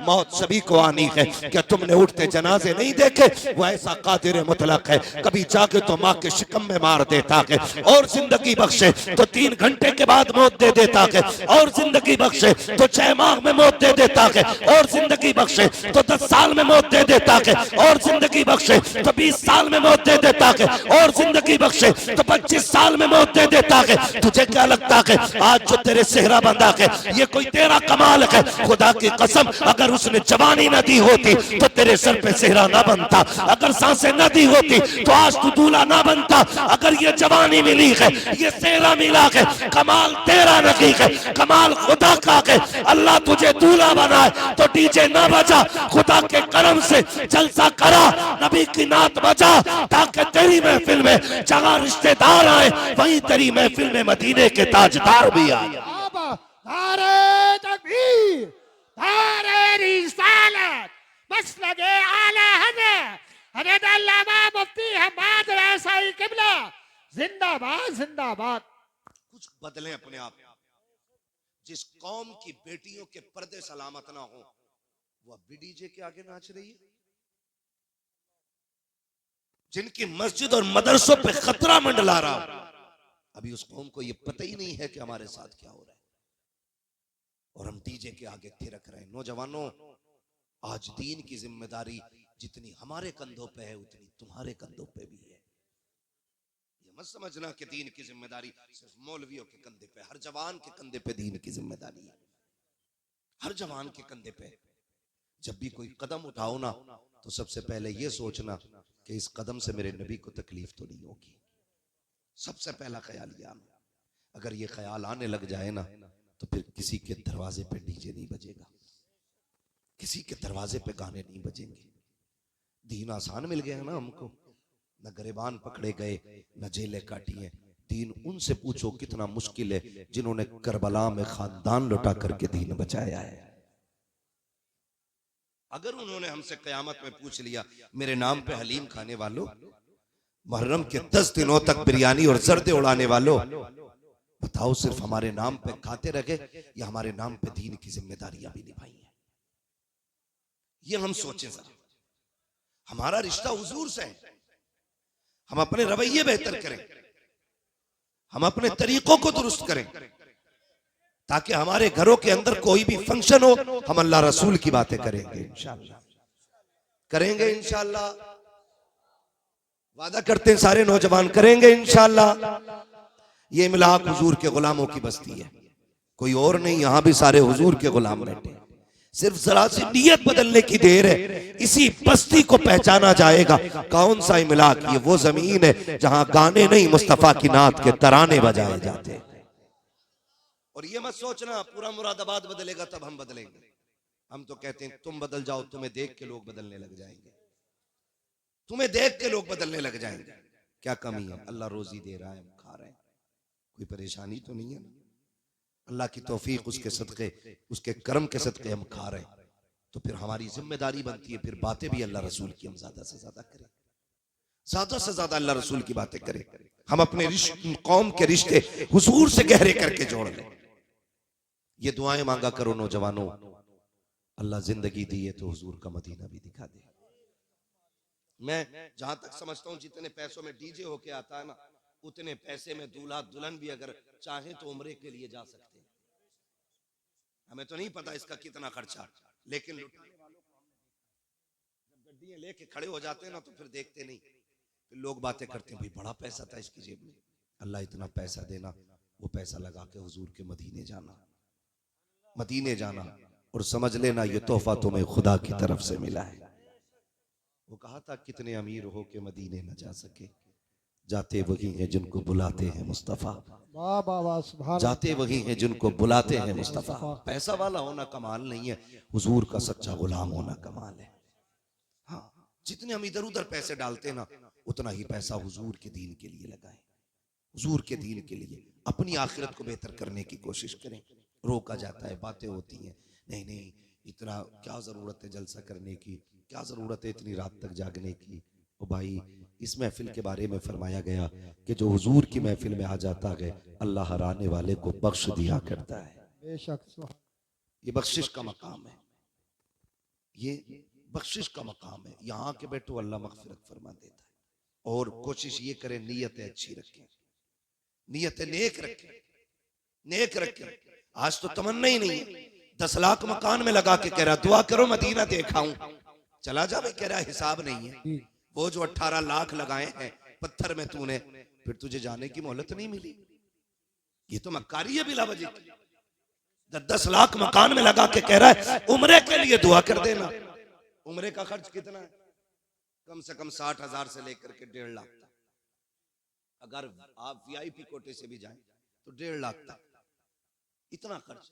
मौत सभी को आनी है। क्या तुमने उठते जनाजे नहीं देखे? वो ऐसा कादिर मुतलक है, कभी जाके तो माँ के शिकम में मार देता है और जिंदगी बख्शे तो 3 घंटे के बाद मौत दे देता है, और जिंदगी बख्शे तो 6 माह में मौत दे देता है, और जिंदगी बख्शे तो 10 साल में मौत दे देता है, और जिंदगी बख्शे तो 20 साल में मौत दे देता है, और जिंदगी बख्शे तो 25 साल में मौत दे देता है। तुझे क्या लगता है आज जो तेरे सेहरा बंधा है ये कोई तेरा कमाल है? खुदा की कसम अगर उसने जवानी न दी होती तो तेरे सर पे सेहरा ना बनता, अगर सांसें न दी होती तो आज तू दूल्हा ना बनता। अगर ये जवानी मिली है, ये सेहरा मिला है, कमाल तेरा नहीं है, कमाल खुदा का है। अल्लाह तुझे दूल्हा बनाए तो डीजे ना बजा, खुदा के करम से जलसा करा, नबी की नात बजा, ताकि तेरी महफिल में जहां रिश्तेदार आए वहीं तेरी महफिल में मदीने के ताजदार भी आए। नारे तकबीर, नारे रिसालत, मसलके आला हज़रत हज़रत अल्लामा मुफ्ती हम्माद रसाई किबला जिंदाबाद जिंदाबाद। कुछ बदलें अपने आप। जिस कौम की बेटियों के पर्दे सलामत ना हो वो अब भी डीजे के आगे नाच रही है, जिनकी मस्जिद और मदरसों पे खतरा मंडला रहा, अभी उस कौम को ये पता ही नहीं है कि हमारे साथ क्या हो रहा है और हम डीजे के आगे थिरक रहे हैं। नौजवानों, आज दीन की जिम्मेदारी जितनी हमारे कंधों पे है उतनी तुम्हारे कंधों पे भी है। ये मत समझना कि दीन की जिम्मेदारी सिर्फ मौलवियों के कंधे पे, हर जवान के कंधे पे दीन की जिम्मेदारी है, हर जवान के कंधे पे। जब भी कोई कदम उठाओ ना तो सबसे पहले ये सोचना कि इस कदम से मेरे नबी को तकलीफ तो नहीं होगी। सबसे पहला ख्याल ये आना, अगर ये ख्याल आने लग जाए ना तो फिर किसी के दरवाजे पे डीजे नहीं बजेगा, किसी के दरवाजे पे गाने नहीं बजेंगे। दीन आसान मिल गया ना हमको, न गरेबान पकड़े गए न जेलें काटी हैं। दीन उनसे पूछो कितना मुश्किल है जिन्होंने करबला में खानदान लुटा करके दीन बचाया है। अगर उन्होंने हमसे कयामत में पूछ लिया मेरे नाम पे हलीम खाने वालों, मुहर्रम के 10 दिनों तक बिरयानी और जर्दे उड़ाने वालों, बताओ सिर्फ हमारे नाम पे खाते रहे या हमारे नाम पे दीन की जिम्मेदारियां भी निभाई हैं? ये हम सोचें जरा। हमारा रिश्ता हुजूर से है, हम अपने रवैये बेहतर करें, हम अपने तरीकों को दुरुस्त करें ताकि हमारे घरों के अंदर कोई भी फंक्शन हो हम अल्लाह रसूल की बातें करेंगे इंशाअल्लाह, करेंगे इंशाअल्लाह। वादा करते हैं सारे नौजवान, करेंगे इंशाअल्लाह। ये इमलाक हुजूर के गुलामों की बस्ती है, कोई और नहीं। यहां भी सारे हुजूर के गुलाम बैठे, सिर्फ जरा सी नियत बदलने की देर है, इसी बस्ती को पहचाना जाएगा। कौन सा इमलाक? ये वो जमीन है जहां गाने नहीं मुस्तफा की नात के तराने बजाए जाते हैं। और ये मत सोचना पूरा मुरादाबाद बदलेगा तब हम बदलेंगे। हम तो कहते हैं तुम बदल जाओ, तुम्हें देख के लोग बदलने लग जाएंगे, तुम्हें देख के लोग बदलने लग जाएंगे। क्या कमी है? अल्लाह रोजी दे रहा है, हम खा रहे हैं, कोई परेशानी तो नहीं है ना? अल्लाह की तौफीक, उसके सदके, उसके करम के सदके हम खा रहे हैं, तो फिर हमारी जिम्मेदारी बनती है फिर बातें भी अल्लाह रसूल की हम ज्यादा से ज्यादा करें, ज्यादा से ज्यादा अल्लाह रसूल की बातें करें। हम अपने कौम के रिश्ते हुजूर से गहरे करके जोड़ लें। ये दुआएं मांगा करो नौजवानों, अल्लाह जिंदगी दी है तो हुजूर का मदीना भी दिखा दे। मैं जहां तक समझता हूं जितने पैसों में डीजे होके आता है ना, उतने पैसे में दूल्हा दुल्हन भी अगर चाहे तो उम्रे के लिए जा सकते हैं। हमें तो नहीं पता इसका कितना खर्चा, लेकिन लुटाने वालों को जब गड्डियां लेके खड़े हो जाते हैं ना तो फिर देखते नहीं, फिर लोग बातें करते हैं भाई बड़ा पैसा था इसकी जेब में। अल्लाह इतना पैसा देना, वो पैसा लगा के हुजूर के मदीने जाना, मदीने जाना, और समझ लेना ये तोहफा तुम्हें खुदा की तरफ से मिला है। वो कहा था कितने अमीर हो के मदीने न जा सके, जाते वही हैं जिनको बुलाते हैं मुस्तफा, जाते वही हैं जिनको बुलाते हैं मुस्तफा। पैसा वाला होना कमाल नहीं है, हुजूर का सच्चा गुलाम होना कमाल है। हाँ, जितने हम इधर उधर पैसे डालते हैं ना उतना ही पैसा हुजूर के दीन के लिए लगाएं, हुजूर के दीन के लिए अपनी आखिरत को बेहतर करने की कोशिश करें। रोका जाता है, बातें होती हैं, नहीं नहीं इतना क्या जरूरत है जलसा करने की, क्या जरूरत है इतनी रात तक जागने की। ओ भाई, इस महफिल के बारे में फरमाया गया कि जो हुजूर की महफिल में आ जाता है अल्लाह हराने वाले को बख्श दिया करता है। बेशक ये बख्शिश का मकाम है। ये बख्शिश का मकाम है, यहाँ के बैठो अल्लाह मगफिरत फरमा देता है। और कोशिश ये करें नीयतें अच्छी रखें, नीयतें नेक रखें, नेक रखें। आज तो तमन्ना ही नहीं है, 10 लाख मकान में लगा के कह रहा दुआ करो मदीना देखाऊं, चला जा भाई, कह रहा हिसाब नहीं है। वो जो 18 लाख लगाए हैं पत्थर में तूने, फिर तुझे जाने की मोहलत नहीं मिली। ये तो मक्कारी है बिला वजह की। 10 लाख मकान में लगा के कह रहा है उम्रे के लिए दुआ कर देना। उम्रे का खर्च कितना है? कम से कम 60,000 से लेकर के 1.5 लाख तक। अगर आप वीआईपी कोटे से भी जाएं तो 1.5 लाख तक इतना खर्च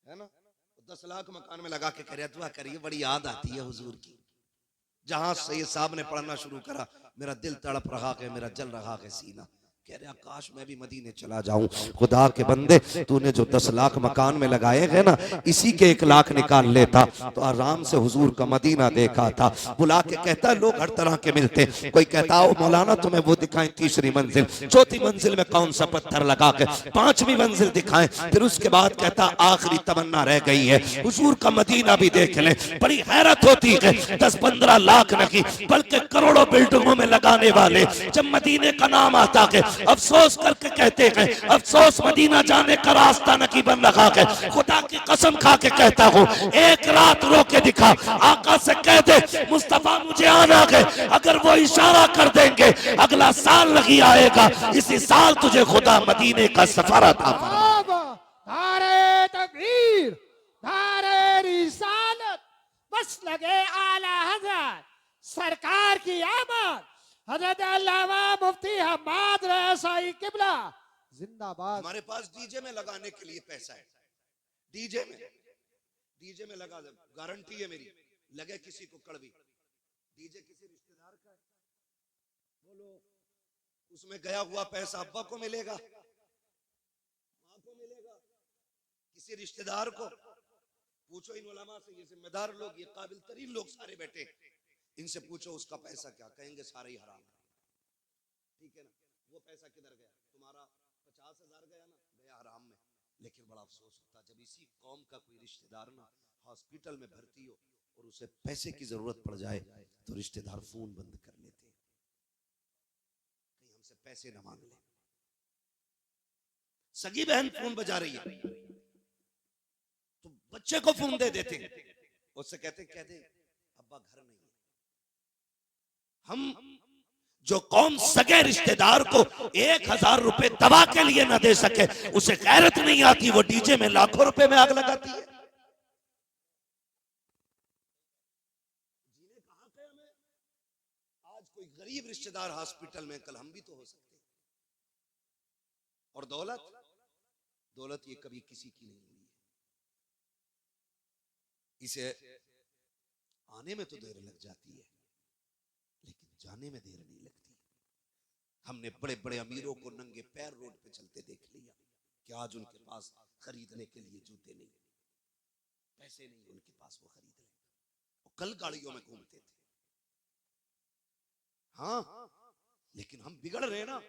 है ना। 10 लाख मकान में लगा के कह रहा दुआ करिए, बड़ी याद आती है हुजूर की। जहां सैयद साहब ने पढ़ना शुरू करा, मेरा दिल तड़प रहा है, मेरा जल रहा है सीना। कह रहा काश मैं भी मदीने चला जाऊं। खुदा के बंदे, तूने जो 10 लाख मकान में लगाए हैं ना, इसी के 1 लाख निकाल लेता तो आराम से हुजूर का मदीना देखा था। बुला के कहता लोग हर तरह के मिलते, कोई कहता हो मौलाना तुम्हें वो दिखाएं 3री मंजिल, 4थी मंजिल में कौन सा पत्थर लगा के 5वीं मंजिल दिखाएं। फिर उसके बाद कहता आखिरी तमन्ना रह गई है हुजूर का मदीना भी देख ले। बड़ी हैरत होती है, 10-15 लाख नहीं बल्कि करोड़ों बिल्डिंगों में लगाने वाले जब मदीने का नाम आता है अफसोस करके कहते हैं अफसोस मदीना जाने का रास्ता नहीं बन रहा है। खुदा की कसम खा के कहता हूँ, एक रात रो के दिखा, आका से कह दे मुस्तफा मुझे आना है। अगर वो इशारा कर देंगे अगला साल नहीं आएगा, इसी साल तुझे खुदा मदीने का सफर अता फरमाएगा। नारे तकबीर, नारे रिसालत, बस लगे आला हज़रत सरकार की आमद। हज़रत अल्लामा मुफ्ती हम्माद रसाई किबला जिंदाबाद। हमारे पास डीजे में लगाने के लिए पैसा है, डीजे में लगा दे, गारंटी है मेरी, लगे किसी को कड़वी। डीजे किसी रिश्तेदार का है, बोलो उसमें गया हुआ पैसा अब्बा को मिलेगा, माँ को मिलेगा, किसी रिश्तेदार को। पूछो इन उलमा से, ये जिम्मेदार लोग, ये काबिल तरीन लोग सारे बैठे, इनसे पूछो उसका पैसा क्या, कहेंगे सारा ही हराम है। ठीक है ना, वो पैसा किधर गया? तुम्हारा 50,000 गया ना, गया हराम में। लेकिन बड़ा अफसोस होता जब इसी कौम का कोई रिश्तेदार ना हॉस्पिटल में भर्ती हो और उसे पैसे की जरूरत पड़ जाए तो रिश्तेदार फोन बंद कर लेते हैं, कहीं हमसे पैसे ना मांग ले। सगी बहन फोन बजा रही है तो बच्चे को फोन दे देते हैं, उससे कहते कह दे अब्बा घर नहीं है। हम जो कौम सगे रिश्तेदार को 1,000 रुपए दवा के लिए ना दे सके, उसे गैरत नहीं आती, वो डीजे में लाखों रुपए में आग लगाती है। आज कोई गरीब रिश्तेदार हॉस्पिटल में, कल हम भी तो हो सकते हैं। और दौलत ये कभी किसी की नहीं हुई है, इसे आने में तो देर लग जाती है लेकिन जाने में देर नहीं लगती। हमने बड़े बड़े अमीरों को नंगे पैर रोड पे चलते देख लिया कि आज उनके पास खरीदने के लिए जूते नहीं, पैसे नहीं उनके पास वो खरीद ले, वो कल गाड़ियों में घूमते थे। हाँ, लेकिन हम बिगड़ रहे ना।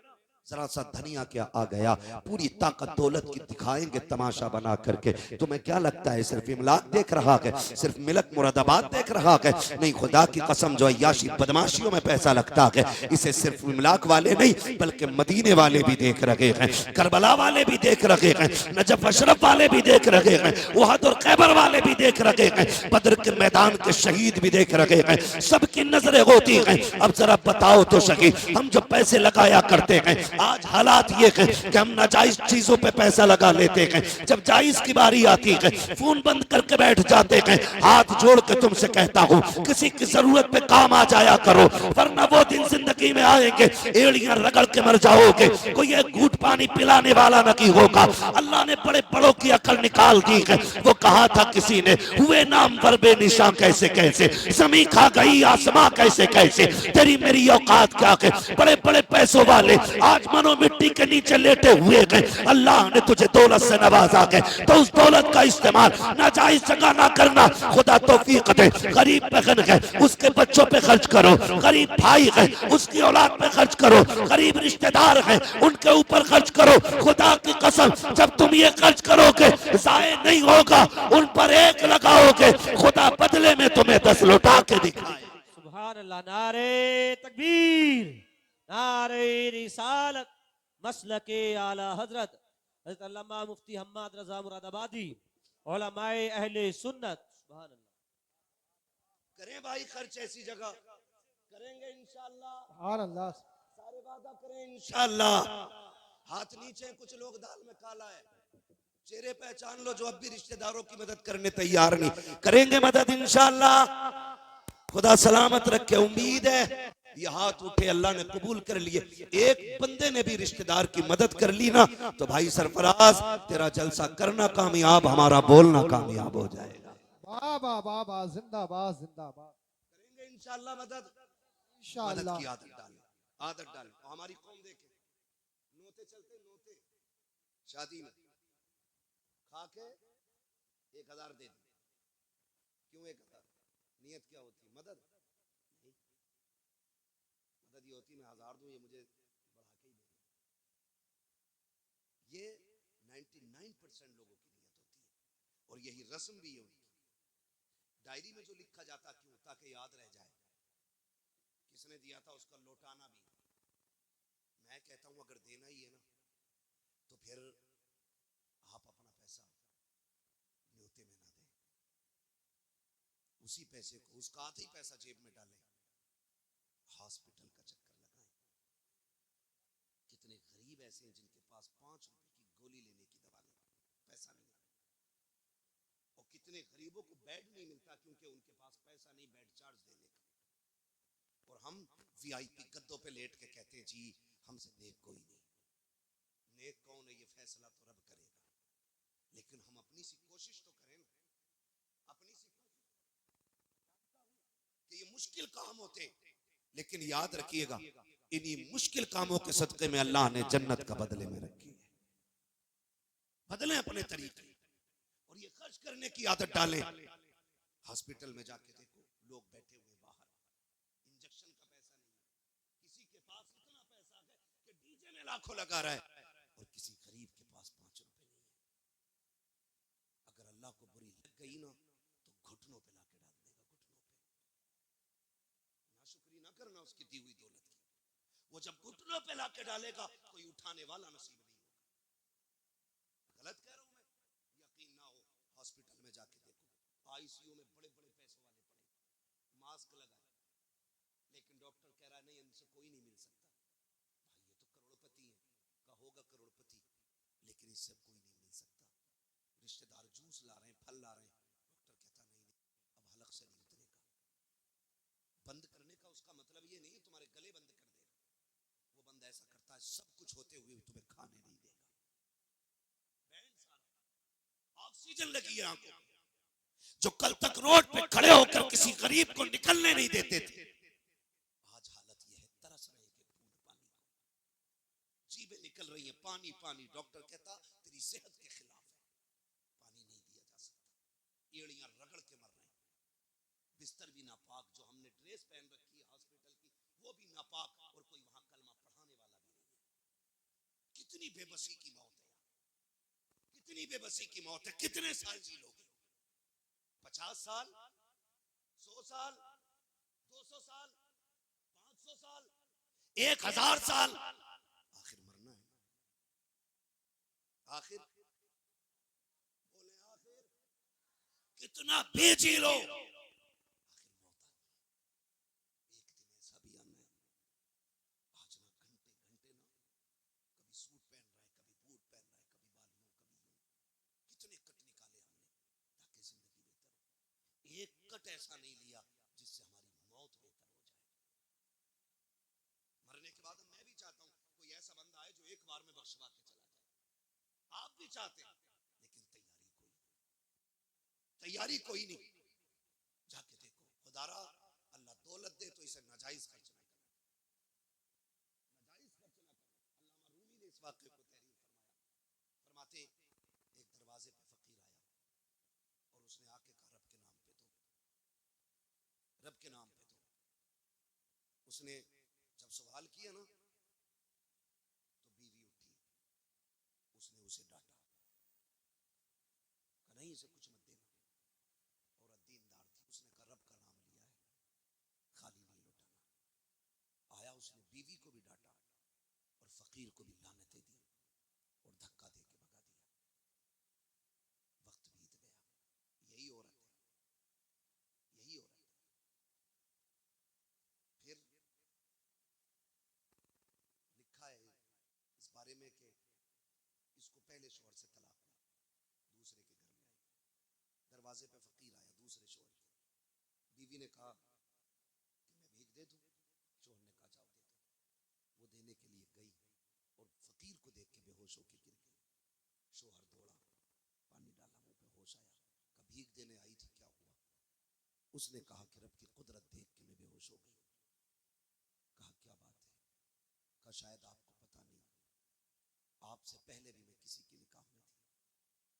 जरा सा धनिया क्या आ गया, पूरी ताकत दौलत की दिखाएंगे तमाशा बना करके। तुम्हें क्या लगता है सिर्फ इमलाक देख रहा है, सिर्फ मिलक मुरादाबाद देख रहा है? नहीं, खुदा की कसम जो अय्याशी बदमाशियों में पैसा लगता है, इसे सिर्फ इमलाक वाले नहीं बल्कि मदीने वाले भी देख रहे हैं, करबला वाले भी देख रहे हैं, नजफ अशरफ वाले भी देख रहे हैं, उहद और खैबर वाले भी देख रहे हैं, बदर के मैदान के शहीद भी देख रहे हैं। सबकी नजरें होती हैं। अब जरा बताओ तो सही, हम जो पैसे लगाया करते हैं, आज हालात ये है कि हम नाजायज चीजों पे पैसा लगा लेते हैं। जब जायज की बारी आती है फोन बंद करके बैठ जाते हैं। हाथ जोड़ के तुमसे कहता हूँ, किसी की जरूरत पे काम आ जाया करो, वरना वो दिन जिंदगी में आएंगे एड़ियां रगड़ के मर जाओगे, कोई एक घूंट पानी पिलाने वाला नहीं होगा। अल्लाह ने बड़े बड़ों की अकल निकाल दी है। वो कहा था किसी ने, हुए नाम पर बेनिशां कैसे कैसे, जमीन खा गई आसमां कैसे कैसे, तेरी मेरी औकात क्या है। बड़े बड़े पैसों वाले आज आज मनो मिट्टी के नीचे लेटे हुए गए, अल्लाह ने तुझे दौलत से नवाजा गए, तो उस दौलत का इस्तेमाल नाजायज जगह ना करना। खुदा तौफीक दे। गरीब बहन है उसके बच्चों पे खर्च करो, गरीब भाई है उसकी औलाद पे खर्च करो, गरीब रिश्तेदार है उनके ऊपर खर्च करो। खुदा की कसम जब तुम ये खर्च करोगे जाये नहीं होगा, उन पर एक लगाओगे, खुदा बदले में तुम्हें 10 लौटा के दिखाए। सुभान अल्लाह। नारे तकबीर, नारे रिसालत, मसलके आला हजरत हजरत अल्लामा मुफ्ती हम्माद रजा मुरादाबादी, उलमाए अहले सुन्नत। सुभान अल्लाह। करें भाई खर्च ऐसी जगह करेंगे इंशाअल्लाह, सुभान अल्लाह। सारे वादा करें इंशाअल्लाह। हाथ नीचे, कुछ लोग दाल में काला है, चेहरे पहचान लो जो अब भी रिश्तेदारों की मदद करने तैयार नहीं, करेंगे मदद इंशाअल्लाह। खुदा सलामत रखे। उम्मीद है ये हाथ उठे अल्लाह ने कबूल कर लिए। एक बंदे ने भी रिश्तेदार की मदद कर ली ना तो भाई सरफराज तेरा जलसा करना कामयाब, हमारा बोलना कामयाब हो जाएगा। वाह वाह वाह वाह, जिंदाबाद जिंदाबाद। करेंगे इंशाअल्लाह मदद। मदद इंशाअल्लाह। की आदत डाल, आदत डाल। हमारी कौम देखे नोते चलते, नोते शादी में खा के 1000 दे दी, क्यों 1000? नियत क्या होती? मदद। मदद ये होती मैं 1000 दूं, ये मुझे बढ़ा के ही दे। ये 99% लोगों की नियत होती है और यही रस्म भी है उनकी। डायरी में जो लिखा जाता क्यों? ताकि याद रह जाए किसने दिया था, उसका लौटाना भी। मैं कहता हूं अगर देना ही है ना तो फिर आप अपना पैसा न्योते में ना दें, उसी पैसे को, उसका आधा ही पैसा जेब में डालें, हॉस्पिटल का चक्कर लगाएं। कितने गरीब ऐसे हैं जिनके पास 5 रुपए की गोली लेने की दवा नहीं, पैसा नहीं है, और कितने गरीबों को बेड नहीं मिलता क्योंकि उनके पास पैसा नहीं बेड चार्ज देने का। और हम वीआईपी गद्दों पे लेट के कहते हैं जी हमसे नेक कोई नहीं। नेक कौन है ये फैसला तो रब करेगा, लेकिन हम अपनी सी कोशिश तो करें ना, अपनी सी कि ये मुश्किल काम होते, लेकिन याद रखिएगा इन्हीं मुश्किल कामों के सदके में अल्लाह ने जन्नत का बदले में रखी है। बदलें अपने तरीके और ये खर्च करने की आदत डालें। हॉस्पिटल में जाके देखो लोग बैठे हुए बाहर, इंजेक्शन का पैसा नहीं, किसी के पास इतना पैसा है कि डीजे में लाखों लगा रहा है और किसी गरीब के पास 5 रुपए नहीं है। अगर अल्लाह को बुरी लग गई ना तो घुटनों पे लाके डाल देगा, घुटनों पे। नाशुक्री ना करना उसकी दी हुई दौलत की। वो जब घुटनों पे लाके डालेगा कोई उठाने वाला नसीब नहीं होगा। गलत कह रहा हूं मैं? यकीन ना हो हॉस्पिटल में जाके देखो, आईसीयू में बड़े बड़े पैसों वाले पड़े, मास्क लगाए, लेकिन डॉक्टर कह रहा है नहीं इनसे कोई नहीं मिल सकता। भाई ये तो करोड़पति है, का होगा करोड़पति, लेकिन इससे कोई नहीं मिल सकता। रिश्तेदार जूस ला रहे हैं, फल ला रहे हैं, डॉक्टर कहता नहीं नहीं अब हलक से नहीं उतरेगा। बंद करने का उसका मतलब ये नहीं तुम्हारे गले बंद कर देगा, वो बंद ऐसा करता है सब कुछ होते हुए भी तुम्हें खाने नहीं देगा। ऑक्सीजन लगी है आंखों, जो कल तक रोड पे खड़े होकर किसी गरीब को निकलने नहीं देते थे, आज हालत यह है तरस रहे कि बूंद पानी को, जीभें निकल रही है पानी पानी। डॉक्टर कहता तेरी सेहत के खिलाफ है, पानी नहीं दिया जा सकता। एड़ियां रगड़ के मर रहे हैं, बिस्तर भी नापाक, जो हमने ड्रेस पहन रखी है हॉस्पिटल की वो भी नापाक, और कोई वहां कलमा पढ़ाने वाला भी नहीं है। कितनी बेबसी की मौत है, कितनी बेबसी की मौत है। कितने साल जी लोगे? 50 साल, 100 साल, 200 साल, 500 साल, 1000 साल, आखिर मरना है। आखिर बोले आखिर कितना बेजी लो, आखिर मौत आनी। एक दिन ऐसा भी आना है, आज ना घंटे घंटे ना, कभी सूट पहन रहा है, कभी बूट पहन रहा है, कभी बाल यूं, कभी यूं, कितने कट निकाले हमने ताकि जिंदगी बेहतर हो। एक कट ऐसा नहीं लिया जिससे हमारी मौत बेहतर हो जाए। मरने के बाद मैं भी चाहता हूं कोई ऐसा बंदा आए जो एक बार में बख्शवा के चला जाए। आप भी चाहते हैं, लेकिन तैयारी कोई नहीं। जाके देखो खुदारा अल्लाह दौलत दे तो इसे नाजायज खर्च ना करना, नाजायज खर्च ना करना। उसने जब सवाल किया ना तो बीवी उठी, उसने उसे डांटा, कहा नहीं इसे कुछ मत देना। औरत दीनदार थी, उसने कहा रब का नाम लिया है, खाली नहीं लौटाना। आया, उसने बीवी को भी डांटा और फकीर को भी लानतें दी और धक्का दे के भगा दिया। वक्त बीत गया। यही औरत है, यही औरत है। फिर लिखा है इस बारे में कि इसको पहले शौहर से तलाक हुआ, दूसरे के घर में आई, दरवाजे पे फकीर आया दूसरे शौहर के। बीवी ने कहा कि मैं भीख दे दूं, शौहर ने कहा जाओ दे दो। वो देने के लिए गई और फकीर को देख के बेहोश होकर गिर गई। शौहर दौड़ा, पानी डाला, मुंह पे होश आया, कहा भीख देने आई थी, क्या हुआ? उसने कहा कि रब की कुदरत देख के मैं बेहोश हो गई। कहा क्या बात है? कहा शायद आपको पता नहीं, आपसे पहले भी मैं किसी के निकाह में थी।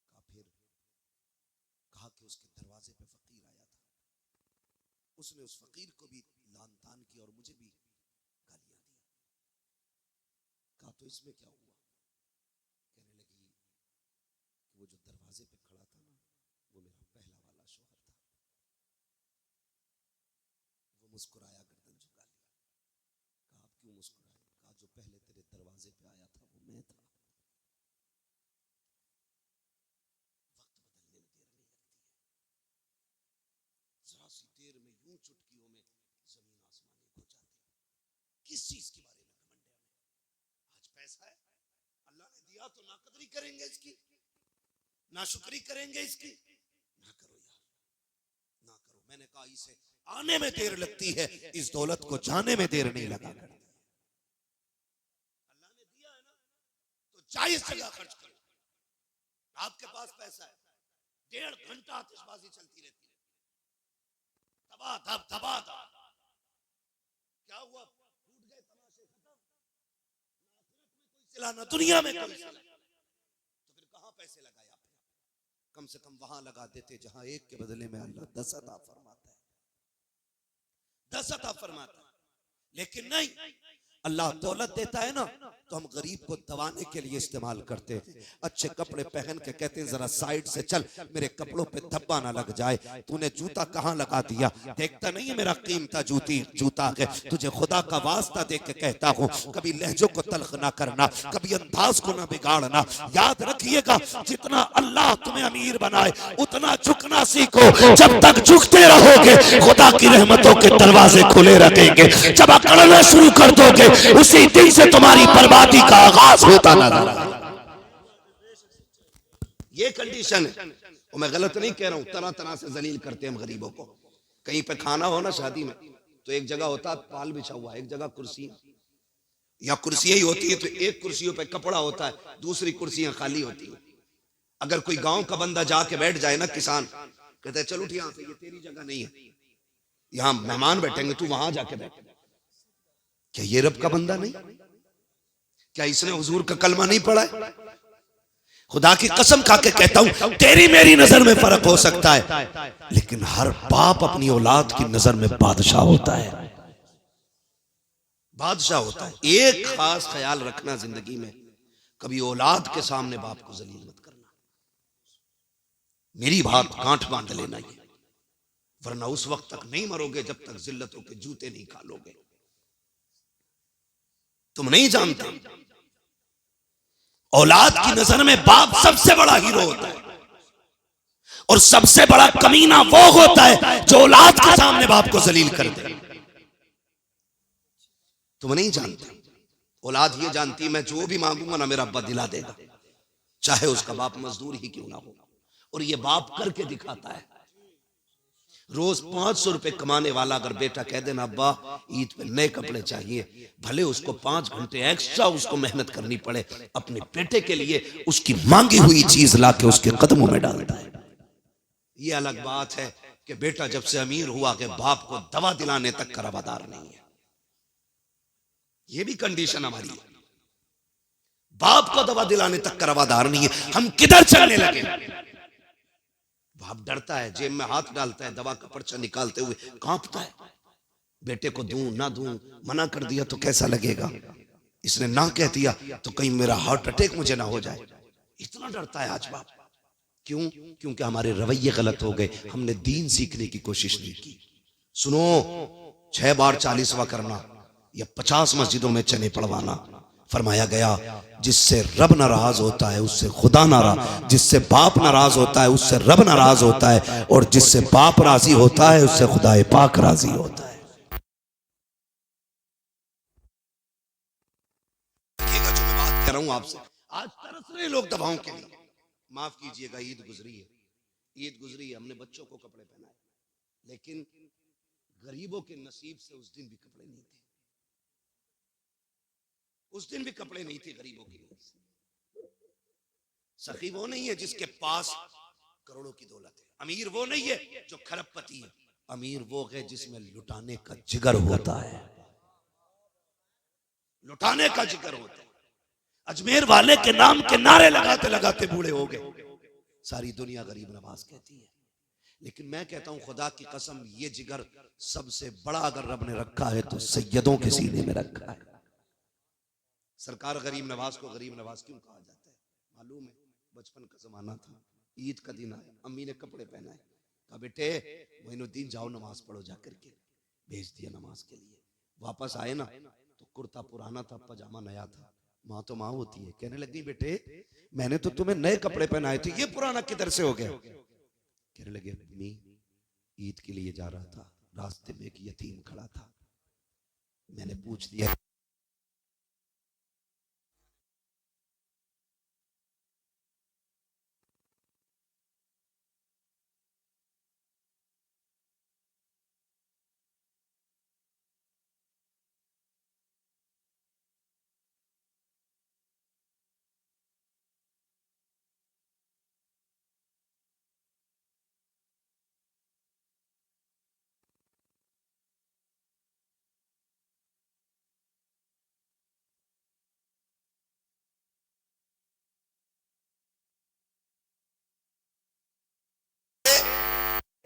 कहा फिर? कहा कि उसके दरवाजे पे फकीर आया था, उसने उस फकीर को भी लान तान किया और मुझे भी गालियां दी। कहा तो इसमें क्या हुआ? कहने लगी कि वो जो दरवाजे पे खड़ा था ना, वो मेरा पहला वाला शौहर था। वो मुस्कुराया, गर्दन झुका लिया। कहा आप क्यों मुस्कुराए? कहा जो पहले तेरे दरवाजे पे आया था वो मैं था। वक्त बदलने में देर नहीं लगती है, जरा सी देर में यूं चुटकियों में जमीन आसमान एक हो जाती है। किस चीज के बारे में घमंड है हमें? आज पैसा है, अल्लाह ने दिया तो नाकदरी करेंगे इसकी, नाशुक्री करेंगे इसकी। ना करो यार, ना करो। मैंने कहा इसे आने में देर लगती है, इस दौलत को जाने में देर नहीं लगा करती। अल्लाह ने दिया है ना तो जायज जगह खर्च करो। आपके पास पैसा है, 1.5 घंटा आतिशबाजी चलती रहती है, दबा दब दबा दब। क्या हुआ? फूट गए तमाशे, खत्म। ना आखिरत में कोई सिला, ना दुनिया में कोई सिला। तो फिर कहां पैसे लगाए आपने? कम से कम वहां लगा देते जहां एक के बदले में अल्लाह 10 अता फरमाता है, 10 अता फरमाता है। लेकिन नहीं, अल्लाह दौलत देता है ना तो हम गरीब को दबाने के लिए इस्तेमाल करते हैं। अच्छे कपड़े पहन के कहते हैं जरा साइड से चल, मेरे कपड़ों पे धब्बा ना लग जाए। तूने जूता कहाँ लगा दिया? देखता नहीं है मेरा कीमती जूता है? तुझे खुदा का वास्ता दे के कहता हूँ, कभी लहजों को तल्ख ना करना, कभी अंदाज को ना बिगाड़ना। याद रखिएगा, जितना अल्लाह तुम्हें अमीर बनाए उतना झुकना सीखो। जब तक झुकते रहोगे खुदा की रहमतों के दरवाजे खुले रखेंगे। जब अकड़ना शुरू कर दोगे उसी दिन से तुम्हारी बर्बादी का आगाज होता नजर आएगा। ये कंडीशन है। और मैं गलत नहीं कह रहा हूं, तरह तरह से जलील करते हैं हम गरीबों को। कहीं पे खाना हो ना शादी में, तो एक जगह होता है पाल बिछा हुआ, एक जगह कुर्सी या कुर्सियां ही होती है, तो एक कुर्सियों पे कपड़ा होता है, दूसरी कुर्सियां खाली होती है। अगर कोई गांव का बंदा जाके बैठ जाए ना, किसान कहते हैं चल उठ यहां से, ये तेरी जगह नहीं है, यहां मेहमान बैठेंगे, तू वहां जाके बैठ। क्या ये रब का बंदा नहीं? क्या इसने हुजूर का कलमा नहीं पढ़ा है? खुदा की कसम खा के कहता हूं, तेरी मेरी नजर में फर्क हो सकता है, लेकिन हर बाप अपनी औलाद की नजर में बादशाह होता है, बादशाह होता है। एक खास ख्याल रखना जिंदगी में, कभी औलाद के सामने बाप को जलील मत करना। मेरी बात गांठ बांध लेना ये, वरना उस वक्त तक नहीं मरोगे जब तक जिल्लतों के जूते नहीं खालोगे। तुम नहीं जानते, औलाद की नजर में बाप सबसे बड़ा हीरो होता है, और सबसे बड़ा कमीना वो होता है जो औलाद के सामने बाप को जलील कर दे। तुम नहीं जानते, औलाद ये जानती है मैं जो भी मांगूंगा ना मेरा अब्बा दिला देगा, चाहे उसका बाप मजदूर ही क्यों ना हो। और ये बाप करके दिखाता है। रोज 500 रुपए कमाने वाला अगर बेटा कह देना अब्बा ईद पे नए कपड़े चाहिए, भले उसको 5 घंटे एक्स्ट्रा उसको मेहनत करनी पड़े, अपने बेटे के लिए उसकी मांगी हुई चीज लाके उसके कदमों में डालता है। ये अलग बात है कि बेटा जब से अमीर हुआ कि बाप को दवा दिलाने तक का रवादार नहीं है। ये भी कंडीशन हमारी है, बाप को दवा दिलाने तक का रवादार नहीं है। हम किधर चलने लगे? बाप डरता है, जेब में हाथ डालता है, दवा का पर्चा निकालते हुए कांपता है। बेटे को दूं ना दूं, मना कर दिया तो कैसा लगेगा, इसने ना कह दिया तो कहीं मेरा हार्ट अटैक मुझे ना हो जाए। इतना डरता है आज बाप। क्यों? क्योंकि हमारे रवैये गलत हो गए, हमने दीन सीखने की कोशिश नहीं की। सुनो, 6 बार 40वां करना या 50 मस्जिदों में चने पढ़वाना, फरमाया गया जिससे रब नाराज होता है उससे खुदा नाराज, जिससे बाप नाराज होता है उससे रब नाराज होता है, और जिससे बाप राजी होता है उससे खुदा पाक राजी होता है। जो मैं बात कर रहा हूं आपसे, आज तरस रहे लोग दबाओं के लिए। माफ कीजिएगा, ईद गुजरी है, ईद गुजरी है, हमने बच्चों को कपड़े पहनाए, लेकिन गरीबों के नसीब से उस दिन भी कपड़े नहीं थे। उस दिन भी कपड़े नहीं थे गरीबों के लिए। सखी वो नहीं है जिसके पास करोड़ों की दौलत है, अमीर वो नहीं है जो खरबपति है, अमीर वो है जिसमें लुटाने का जिगर होता है, लुटाने का जिगर होता है। अजमेर वाले के नाम के नारे लगाते लगाते बूढ़े हो गए। सारी दुनिया गरीब नवाज कहती है, लेकिन मैं कहता हूं खुदा की कसम, ये जिगर सबसे बड़ा अगर रब ने रखा है तो सैयदों के सीने में रखा है। सरकार गरीब नवाज को गरीब नवाज क्यों कहा जाता है मालूम है? बचपन का जमाना था, ईद का दिन आया, अम्मी ने कपड़े पहनाए, कहा बेटे मोइनुद्दीन जाओ नमाज पढ़ो जा करके, भेज दिया नमाज के लिए। वापस आए ना तो कुर्ता पुराना था, पजामा नया था। माँ तो माँ होती है, कहने लगी बेटे मैंने तो तुम्हें नए कपड़े पहनाए थे, ये पुराना किधर से हो गया? कहने लगे अम्मी ईद के लिए जा रहा था, रास्ते में एक यतीम खड़ा था, मैंने पूछ दिया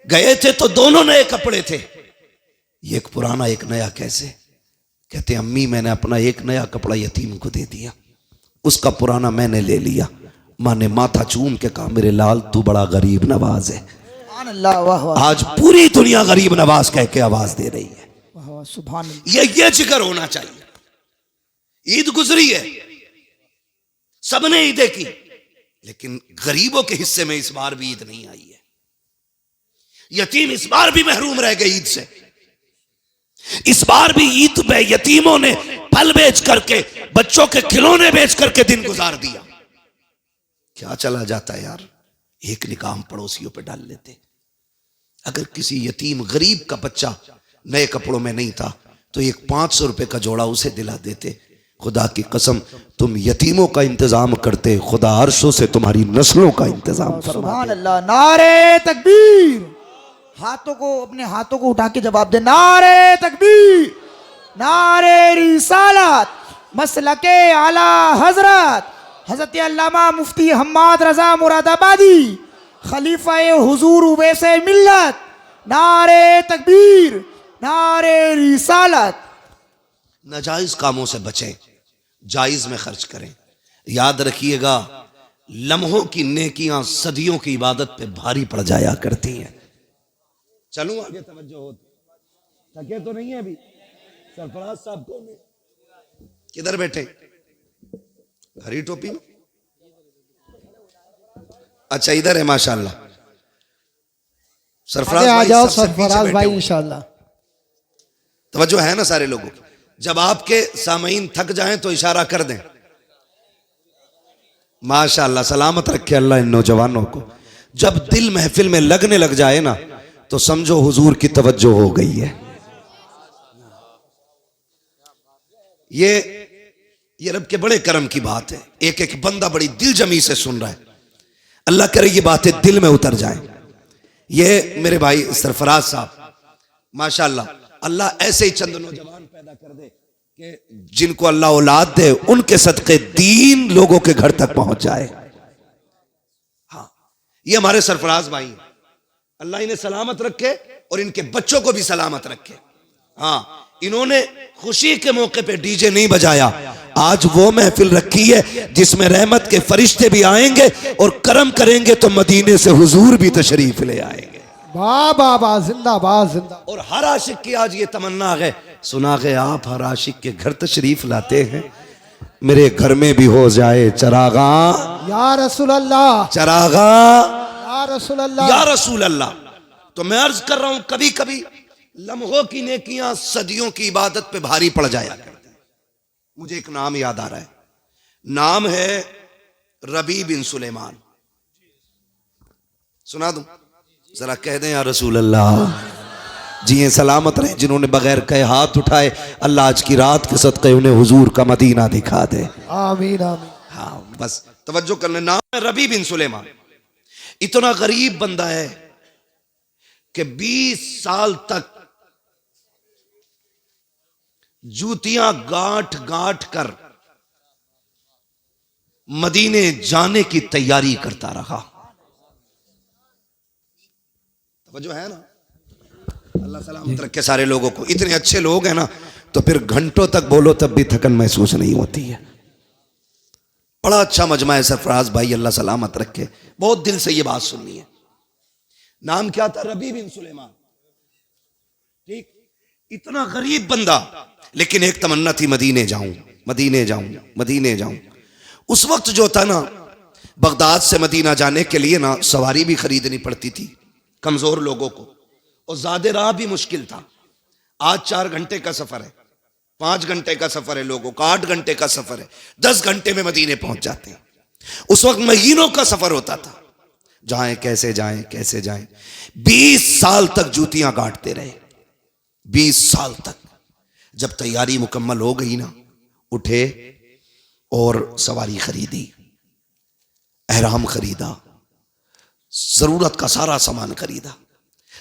गए थे तो दोनों नए कपड़े थे, एक पुराना एक नया कैसे? कहते अम्मी मैंने अपना एक नया कपड़ा यतीम को दे दिया, उसका पुराना मैंने ले लिया। माँ ने माथा चूम के कहा मेरे लाल तू बड़ा गरीब नवाज है। आज पूरी दुनिया गरीब नवाज कह के आवाज दे रही है। सुभान ये जिक्र होना चाहिए। ईद गुजरी है, सबने ईदें की, लेकिन गरीबों के हिस्से में इस बार भी ईद नहीं आई है। यतीम इस बार भी महरूम रह गए ईद से। इस बार भी ईद में यतीमों ने फल बेच करके, बच्चों के खिलौने बेच करके दिन गुजार दिया। क्या चला जाता है यार, एक निकाह पड़ोसियों पे डाल लेते। अगर किसी यतीम गरीब का बच्चा नए कपड़ों में नहीं था तो एक 500 रुपए का जोड़ा उसे दिला देते। खुदा की कसम तुम यतीमों का इंतजाम करते, खुदा अर्शों से तुम्हारी नस्लों का इंतजाम फरमाते। सुभान अल्लाह। नारे तकबीर। हाथों को, अपने हाथों को उठा के जवाब दे, नारे तकबीर, नारे रिसालत, मसलके आला हजरत हजरत अल्लामा मुफ्ती हम्माद रजा मुरादाबादी, खलीफा हुजूर उवैसे मिल्लत, नारे तकबीर, नारे रिसालत। नाजायज कामों से बचें, जायज में खर्च करें। याद रखिएगा लम्हों की नेकियां सदियों की इबादत पे भारी पड़ जाया करती हैं। चलूं आगे, तवज्जो हो, थके तो नहीं है अभी? सरफराज साहब कौन है? किधर बैठे? हरी टोपी में? अच्छा इधर है माशाल्लाह। सरफराज आ भाई जाओ, सबसे पीछे सरफराज बैठे भाई हुए। इंशाल्लाह। तवज्जो है ना सारे लोगों की? जब आपके सामईन थक जाएं तो इशारा कर दें। माशाल्लाह, सलामत रखे अल्लाह इन नौजवानों को। जब दिल महफिल में लगने लग जाए ना तो समझो हुजूर की तवज्जो हो गई है। ये रब के बड़े करम की बात है। एक एक बंदा बड़ी दिल जमी से सुन रहा है। अल्लाह करे ये बातें दिल में उतर जाएं। ये मेरे भाई सरफराज साहब माशाल्लाह, अल्लाह ऐसे ही चंद नौजवान पैदा कर दे कि जिनको अल्लाह औलाद दे उनके सदके दीन लोगों के घर तक पहुंच जाए। हाँ, ये हमारे सरफराज भाई हैं। अल्लाह इन्हें सलामत रखे और इनके बच्चों को भी सलामत रखे। हाँ, इन्होंने खुशी के मौके पे डीजे नहीं बजाया। आज वो महफिल रखी है जिसमें रहमत के फरिश्ते भी आएंगे और करम करेंगे तो मदीने से हुजूर भी तशरीफ ले आएंगे। वाह वाह वाह, जिंदाबाद जिंदाबाद। और हर आशिक की आज ये तमन्ना है, सुना है आप हर आशिक के घर तशरीफ लाते हैं, मेरे घर में भी हो जाए चरागा, या रसूल अल्लाह, चरागा, या रसूल अल्लाह, या रसूल अल्लाह। तो मैं अर्ज कर रहा हूं, कभी कभी लम्हों की नेकियां सदियों की इबादत पे भारी पड़ जाया करती है। मुझे एक नाम याद आ रहा है, नाम है रबी बिन सुलेमान। सुना दूं? जरा कह दें या रसूल अल्लाह। जिए सलामत रहे जिन्होंने बगैर कहे हाथ उठाए, अल्लाह आज की रात के सदक़े उन्हें हुजूर का मदीना दिखा दे। आमीन आमीन। हाँ, बस तवज्जो करने, नाम है रबी बिन सुलेमान। इतना गरीब बंदा है कि 20 साल तक जूतियां गांठ गांठ कर मदीने जाने की तैयारी करता रहा। तवज्जो है ना? अल्लाह सलामत रखे सारे लोगों को। इतने अच्छे लोग हैं ना, तो फिर घंटों तक बोलो तब भी थकन महसूस नहीं होती है। बड़ा अच्छा मजमा है सरफराज भाई, अल्लाह सलामत रखे। बहुत दिल से ये बात सुननी है। नाम क्या था? रबी बिन सुलेमान। ठीक, इतना गरीब बंदा, लेकिन एक तमन्ना थी, मदीने जाऊं, मदीने जाऊं, मदीने जाऊं। उस वक्त जो था ना, बगदाद से मदीना जाने के लिए ना सवारी भी खरीदनी पड़ती थी कमजोर लोगों को, और ज्यादा राह भी मुश्किल था। आज 4 घंटे का सफर है, 5 घंटे का सफर है लोगों का, 8 घंटे का सफर है, 10 घंटे में मदीने पहुंच जाते हैं। उस वक्त महीनों का सफर होता था, जाएं कैसे जाएं कैसे जाएं। 20 साल तक जूतियां गांठते रहे, 20 साल तक। जब तैयारी मुकम्मल हो गई ना, उठे और सवारी खरीदी, एहराम खरीदा, जरूरत का सारा सामान खरीदा।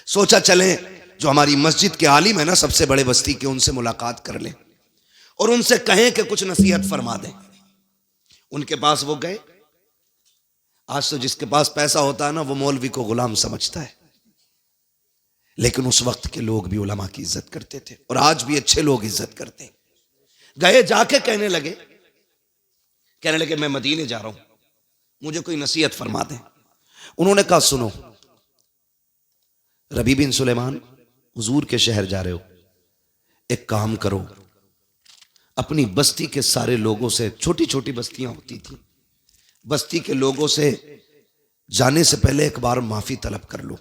सोचा चलें, जो हमारी मस्जिद के आलिम है ना, सबसे बड़े बस्ती के, उनसे मुलाकात कर लें और उनसे कहें कि कुछ नसीहत फरमा दें। उनके पास वो गए। आज तो जिसके पास पैसा होता है ना, वो मौलवी को गुलाम समझता है, लेकिन उस वक्त के लोग भी उलमा की इज्जत करते थे, और आज भी अच्छे लोग इज्जत करते हैं। गए, जाके कहने लगे मैं मदीने जा रहा हूं, मुझे कोई नसीहत फरमा दें। उन्होंने कहा सुनो रबी बिन सुलेमान, हुजूर के शहर जा रहे हो, एक काम करो, अपनी बस्ती के सारे लोगों से, छोटी छोटी बस्तियां होती थी, बस्ती के लोगों से जाने से पहले एक बार माफी तलब कर लो।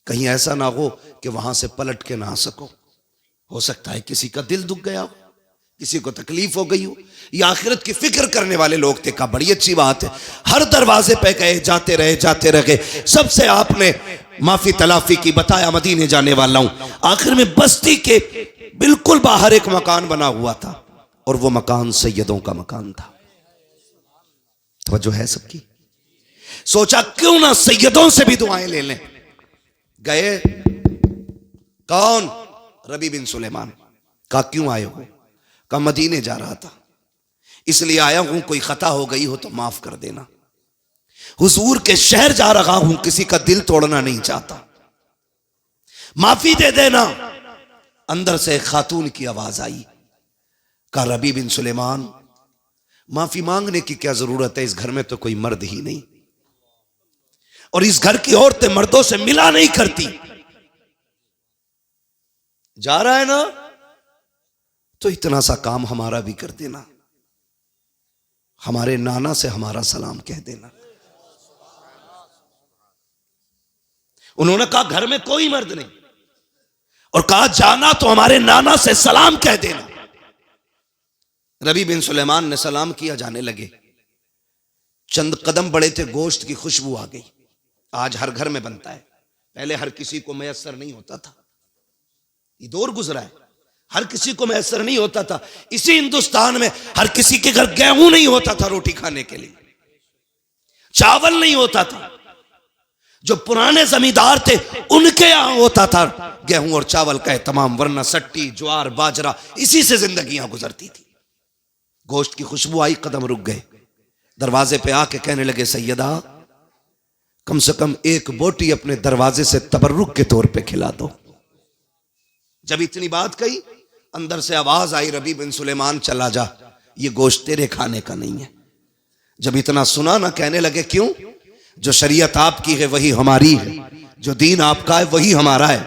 कहीं ऐसा ना हो कि वहां से पलट के ना आ सको। हो सकता है किसी का दिल दुख गया हो, किसी को तकलीफ हो गई हो, या आखिरत की फिक्र करने वाले लोग थे। का बड़ी अच्छी बात है। हर दरवाजे पे गए, जाते रहे, सबसे आपने माफी तलाफी की, बताया मदीने जाने वाला हूं। आखिर में बस्ती के बिल्कुल बाहर एक मकान बना हुआ था, और वो मकान सैयदों का मकान था। तवज्जो है सबकी? सोचा क्यों ना सैयदों से भी दुआएं ले लें। गए, कौन? रबी बिन सुलेमान। कहा क्यों आए हो? कहा मदीने जा रहा था, इसलिए आया हूं, कोई खता हो गई हो तो माफ कर देना। हुजूर के शहर जा रहा हूं, किसी का दिल तोड़ना नहीं चाहता, माफी दे देना। अंदर से एक खातून की आवाज आई। कहा रबी बिन सुलेमान, माफी मांगने की क्या जरूरत है, इस घर में तो कोई मर्द ही नहीं, और इस घर की औरतें मर्दों से मिला नहीं करती। जा रहा है ना, तो इतना सा काम हमारा भी कर देना, हमारे नाना से हमारा सलाम कह देना। उन्होंने कहा घर में कोई मर्द नहीं, और कहा जाना तो हमारे नाना से सलाम कह देना। रबी बिन सुलेमान ने सलाम किया, जाने लगे। चंद कदम बढ़े थे, गोश्त की खुशबू आ गई। आज हर घर में बनता है, पहले हर किसी को मैसर नहीं होता था। ये दौर गुजरा है, हर किसी को मैसर नहीं होता था। इसी हिंदुस्तान में हर किसी के घर गेहूं नहीं होता था रोटी खाने के लिए, चावल नहीं होता था। जो पुराने जमींदार थे उनके यहां होता था गेहूं और चावल का तमाम, वरना सट्टी, ज्वार, बाजरा, इसी से जिंदगियां गुजरती थी। गोश्त की खुशबू आई, कदम रुक गए। दरवाजे पे आके कहने लगे सैयदा, कम से कम एक बोटी अपने दरवाजे से तबर्रुक के तौर पे खिला दो। जब इतनी बात कही, अंदर से आवाज आई, रबी बिन सुलेमान चला जा, ये गोश्त तेरे खाने का नहीं है। जब इतना सुना ना, कहने लगे क्यों? जो शरीयत आपकी है वही हमारी है, जो दीन आपका है वही हमारा है,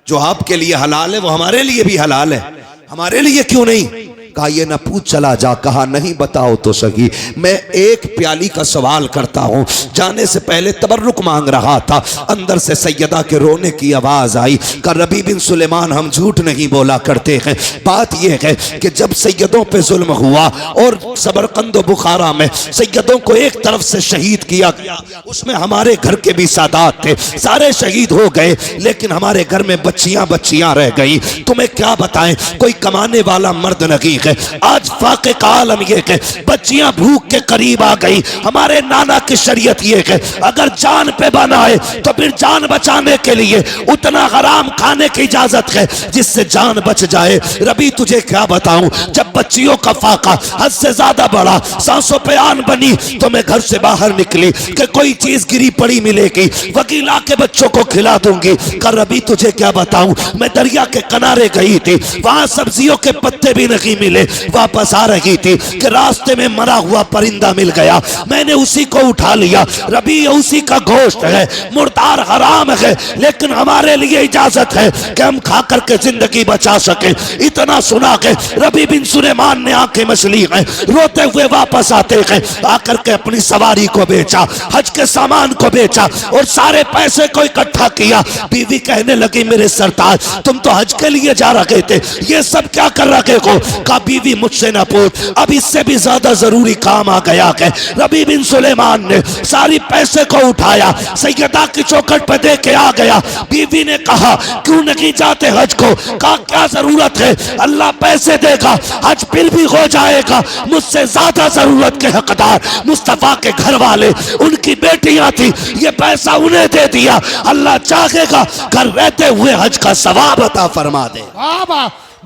जो आपके लिए हलाल है वो हमारे लिए भी हलाल है, हमारे लिए क्यों नहीं? कहा ये न पूछ चला जा। कहा नहीं बताओ तो सही, मैं एक प्याली का सवाल करता हूं। जाने से पहले तबर्रुक मांग रहा था, अंदर से सैयदा के रोने की आवाज आई। कहा रबी बिन सुलेमान हम झूठ नहीं बोला करते हैं, बात यह है कि जब सैयदों पे जुल्म हुआ और सबरकंद बुखारा में सैयदों को एक तरफ से शहीद किया गया, उसमें हमारे घर के भी सादात थे, सारे शहीद हो गए, लेकिन हमारे घर में बच्चियां बच्चियां रह गई। तुम्हें क्या बताएं, कोई कमाने वाला मर्द नहीं। आज फाके का आलम ये है, बच्चियां भूख के करीब आ गई। हमारे नाना की शरीयत ये है, अगर जान पे बनाए तो फिर जान बचाने के लिए उतना हराम खाने की इजाजत है जिससे जान बच जाए। रबी तुझे क्या बताऊं, जब बच्चियों का फाका हद से ज्यादा बड़ा, सांसों पे आन बनी, तो मैं घर से बाहर निकली कि कोई चीज गिरी पड़ी मिलेगी, वकीला के बच्चों को खिला दूंगी। कर रबी तुझे क्या बताऊं, मैं दरिया के किनारे गई थी, वहां सब्जियों के पत्ते भी नहीं मिले। वापस आ रही थी कि रास्ते में मरा हुआ परिंदा मिल गया, मैंने उसी को उठा लिया। रबी उसी का गोश्त है, मुर्दार हराम है, लेकिन हमारे लिए इजाजत है कि हम खा करके जिंदगी बचा सके। इतना सुना के रबी बिन सुलेमान ने आंखें मसली हैं, रोते हुए वापस आते हैं, आकर के अपनी सवारी को बेचा, हज के सामान को बेचा और सारे पैसे को इकट्ठा किया। बीवी कहने लगी मेरे सरताज तुम तो हज के लिए जा रहे थे, ये सब क्या कर रहे हो? का बीवी मुझसे ना पूछ, अब इससे भी ज्यादा जरूरी काम आ गया है। रबी बिन सुलेमान ने सारी पैसे को उठाया, सैयदा की चौखट पे दे के आ गया। बीवी ने कहा क्यों नहीं जाते हज को? कहा क्या जरूरत है, अल्लाह पैसे देगा, हज फिर भी हो जाएगा। मुझसे ज्यादा जरूरत के हकदार मुस्तफा के घर वाले, उनकी बेटियां थी, ये पैसा उन्हें दे दिया। अल्लाह चाहेगा घर रहते हुए हज का सवाब अता फरमा दे।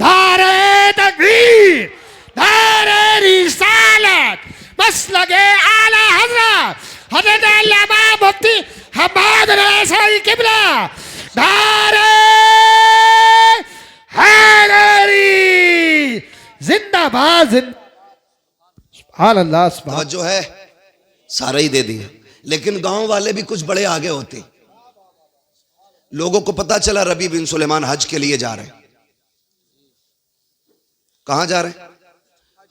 नारे तकबीर, नारे रिसालत, मसलके आला हज़रत हज़रत अल्लामा मुफ्ती हम्माद रज़ाई किबला, नारे हैदरी जिंदाबाद। सुभान अल्लाह, सुभान जो है सारा ही दे दिया, लेकिन गांव वाले भी कुछ बड़े आगे होते। लोगों को पता चला रबी बिन सुलेमान हज के लिए जा रहे हैं। कहां जा रहे हैं?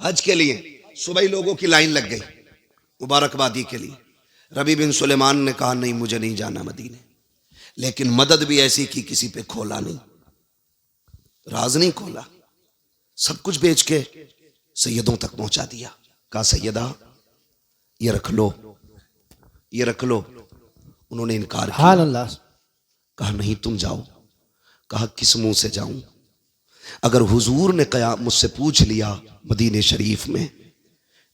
हज के लिए। सुबह ही लोगों की लाइन लग गई मुबारकबादी के लिए। रबी बिन सुलेमान ने कहा नहीं मुझे नहीं जाना मदीने, लेकिन मदद भी ऐसी की किसी पे खोला नहीं, राज नहीं खोला, सब कुछ बेच के सैयदों तक पहुंचा दिया। कहा सैयदा ये रख लो, ये रख लो। उन्होंने इनकार किया। कहा नहीं तुम जाओ। कहा किस मुंह से जाऊं? अगर हुजूर ने कहा मुझसे पूछ लिया मदीने शरीफ में,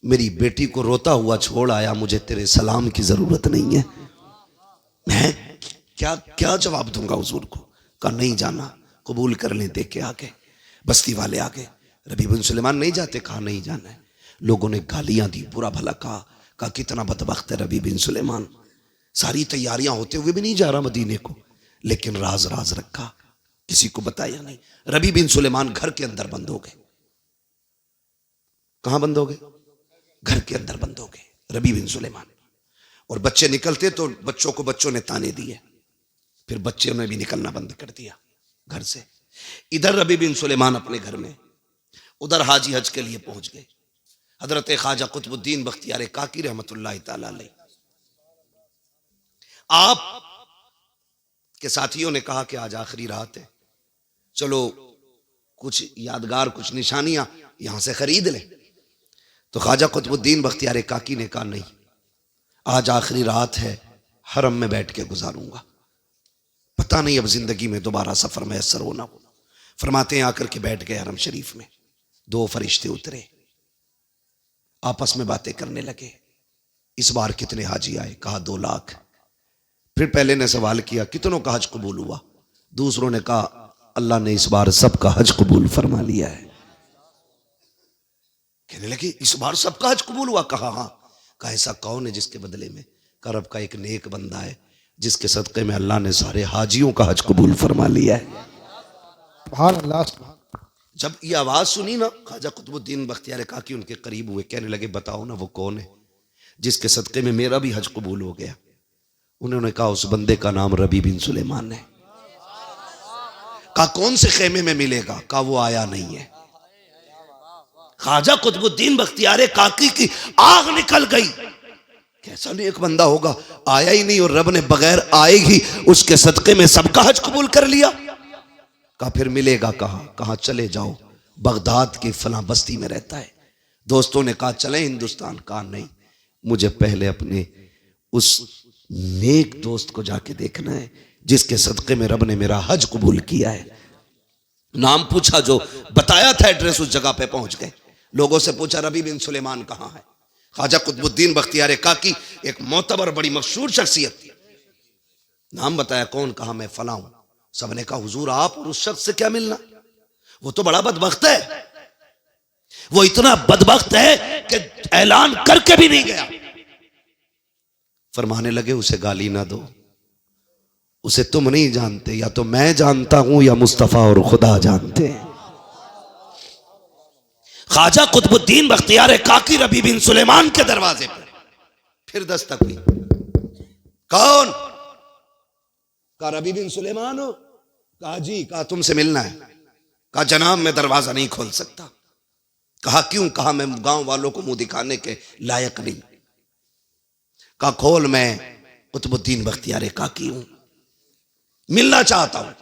मेरी बेटी को रोता हुआ छोड़ आया, मुझे तेरे सलाम की जरूरत नहीं है, मैं क्या जवाब दूंगा हुजूर को? कहा नहीं जाना, कबूल कर लें। देख के आगे बस्ती वाले आगे, रबी बिन सुलेमान नहीं जाते? कहा नहीं जाना है। लोगों ने गालियां दी, बुरा भला कहा कितना बदबख्त है रबी बिन सुलेमान, सारी तैयारियां होते हुए भी नहीं जा रहा मदीने को, लेकिन राज राज रखा, किसी को बताया नहीं। रबी बिन सुलेमान घर के अंदर बंद हो गए। कहां बंद हो गए? घर के अंदर बंद हो गए रबी बिन सुलेमान। और बच्चे निकलते तो बच्चों को बच्चों ने ताने दिए, फिर बच्चों ने भी निकलना बंद कर दिया घर से। इधर रबी बिन सुलेमान अपने घर में, उधर हाजी हज के लिए पहुंच गए। हजरत ख्वाजा कुतुबुद्दीन बख्तियार काकी रहमतुल्लाह तआला अलैह, आप के साथियों ने कहा कि आज आखिरी रात है, चलो कुछ यादगार, कुछ निशानियां यहां से खरीद लें। तो ख्वाजा कुतुबुद्दीन बख्तियार काकी ने कहा नहीं, आज आखिरी रात है, हरम में बैठ के गुजारूंगा, पता नहीं अब जिंदगी में दोबारा सफर मैसर हो ना हो। फरमाते हैं आकर के बैठ गए हरम शरीफ में। दो फरिश्ते उतरे, आपस में बातें करने लगे। इस बार कितने हाजी आए? कहा 2 लाख। फिर पहले ने सवाल किया कितनों का हज कबूल हुआ? दूसरों ने कहा अल्लाह ने इस बार सबका हज कबूल फरमा लिया है। कहने लगे इस बार सबका हज कबूल हुआ? कहा हाँ। कहा ऐसा कौन है जिसके बदले में? करब का एक नेक बंदा है जिसके सदक़े में अल्लाह ने सारे हाजियों का हज कबूल फरमा लिया है। सुभान अल्लाह सुभान। जब ये आवाज सुनी ना, ख्वाजा कुतुबुद्दीन बख्तियार काकी उनके करीब हुए, कहने लगे बताओ ना वो कौन है जिसके सदक़े में मेरा भी हज कबूल हो गया। उन्होंने कहा उस बंदे का नाम रबी बिन सुलेमान है। कहा कौन से खेमे में मिलेगा? कहा वो आया नहीं है। ख्वाजा कुतुबुद्दीन बख्तियार काकी की आग निकल गई। कैसा नेक बंदा होगा, आया ही नहीं और रब ने बगैर आए ही उसके सदक़े में सबका हज कबूल कर लिया। कहा फिर मिलेगा कहाँ? कहा चले जाओ, बगदाद की फला बस्ती में रहता है। दोस्तों ने कहा चले हिंदुस्तान? कहा नहीं, मुझे पहले अपने उस नेक दोस्त को जाके देखना है जिसके सदक़े में रब ने मेरा हज कबूल किया है। नाम पूछा, जो बताया था एड्रेस, उस जगह पे पहुंच गए। लोगों से पूछा रबी बिन सुलेमान कहाँ है? ख्वाजा कुतुबुद्दीन बख्तियार काकी एक मोतबर बड़ी मशहूर शख्सियत थी। नाम बताया, कौन? कहा मैं फला हूं। सबने कहा हुजूर आप और उस शख्स से क्या मिलना? वो तो बड़ा बदबख्त है, वो इतना बदबख्त है कि ऐलान करके भी नहीं गया। फरमाने लगे उसे गाली ना दो, उसे तुम नहीं जानते, या तो मैं जानता हूं या मुस्तफा और खुदा जानते हैं। ख्वाजा कुतुबुद्दीन बख्तियार काकी रबी बिन सुलेमान के दरवाजे पर फिर दस्तक हुई। कौन? कहा रबी बिन सुलेमान हो? कहा जी। कहा तुमसे मिलना है। कहा जनाब मैं दरवाजा नहीं खोल सकता। कहा क्यों? कहा मैं गांव वालों को मुंह दिखाने के लायक नहीं। कहा खोल, मैं कुतुबुद्दीन बख्तियार काकी हूं, मिलना चाहता हूं।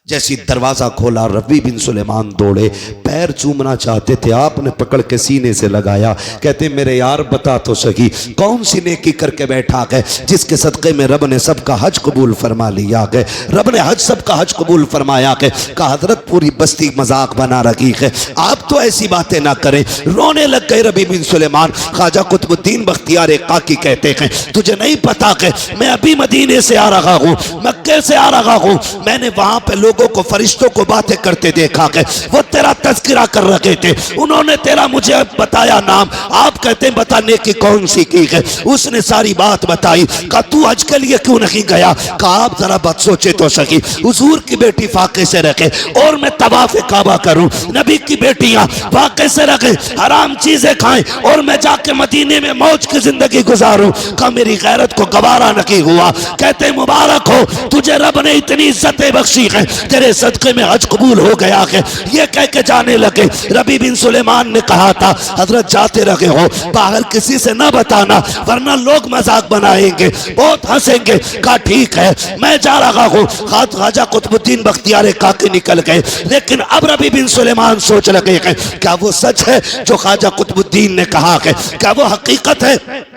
जैसी दरवाजा खोला, रबी बिन सुलेमान दौड़े, पैर चूमना चाहते थे, आपने पकड़ के सीने से लगाया। कहते मेरे यार बता तो सही, कौन सी नेकी करके बैठा गए जिसके सदक़े में रब ने सबका हज कबूल फरमा लिया गए? रब ने सबका हज कबूल फरमाया गए। कहा हजरत पूरी बस्ती मजाक बना रखी है, आप तो ऐसी बातें ना करें। रोने लग गए रबी बिन सुलेमान। ख्वाजा कुतुबुद्दीन बख्तियार काकी कहते हैं तुझे नहीं पता कि मैं अभी मदीने से आ रहा हूँ, मक्के से आ रहा हूँ। मैंने वहां पे लोगों को, फरिश्तों को बातें करते देखा कि वो तेरा तज़किरा कर रहे थे। उन्होंने तेरा मुझे बताया नाम। आप कहते हैं बताने की कौन सी की है? उसने सारी बात बताई। कहा तू हज के लिए क्यों नहीं गया? कहा आप जरा बात सोचे तो सही, हुजूर की बेटी फाके से रखे और मैं तवाफ़े काबा करूं, नबी की बेटियां फाके से रखे, हराम चीजें खाएं और मैं जाके मदीने में मौज की जिंदगी गुजारूं। कहा मेरी गैरत को गवारा नहीं हुआ। कहते मुबारक हो, तुझे रब ने इतनी इज्जतें बख्शी है, तेरे सदक़े में हज कबूल हो गया है। ये कह के जाने लगे। रबी बिन सुलेमान ने कहा था हजरत जाते रहे हो, बाहर किसी से ना बताना वरना लोग मजाक बनाएंगे, बहुत हंसेंगे। कहा ठीक है मैं जा रहा हूँ। ख्वाजा कुतुबुद्दीन बख्तियार काकी निकल गए। लेकिन अब रबी बिन सुलेमान सोच लगे हैं क्या वो सच है जो ख्वाजा कुतुबुद्दीन ने कहा है? क्या वो हकीकत है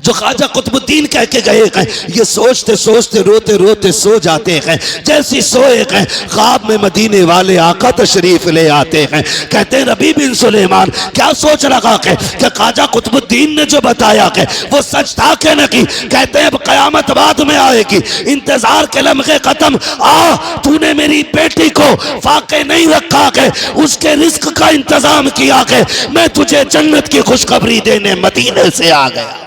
जो ख्वाजा कुतुबुद्दीन कह के गए हैं? ये सोचते सोचते रोते रोते सो जाते हैं। जैसी सोए हैं ख्वाब में मदीने वाले आका तशरीफ ले आते हैं। कहते हैं रबी बिन सुलेमान क्या सोच रखा है कि ख्वाजा कुतुबुद्दीन ने जो बताया है वो सच था कि नहीं? कहते हैं कयामत बाद में आएगी, इंतजार के लम्हे खत्म। तूने मेरी बेटी को फाके नहीं रखा है, उसके रिस्क का इंतजाम किया है, मैं तुझे जन्नत की खुशखबरी देने मदीने से आ गया।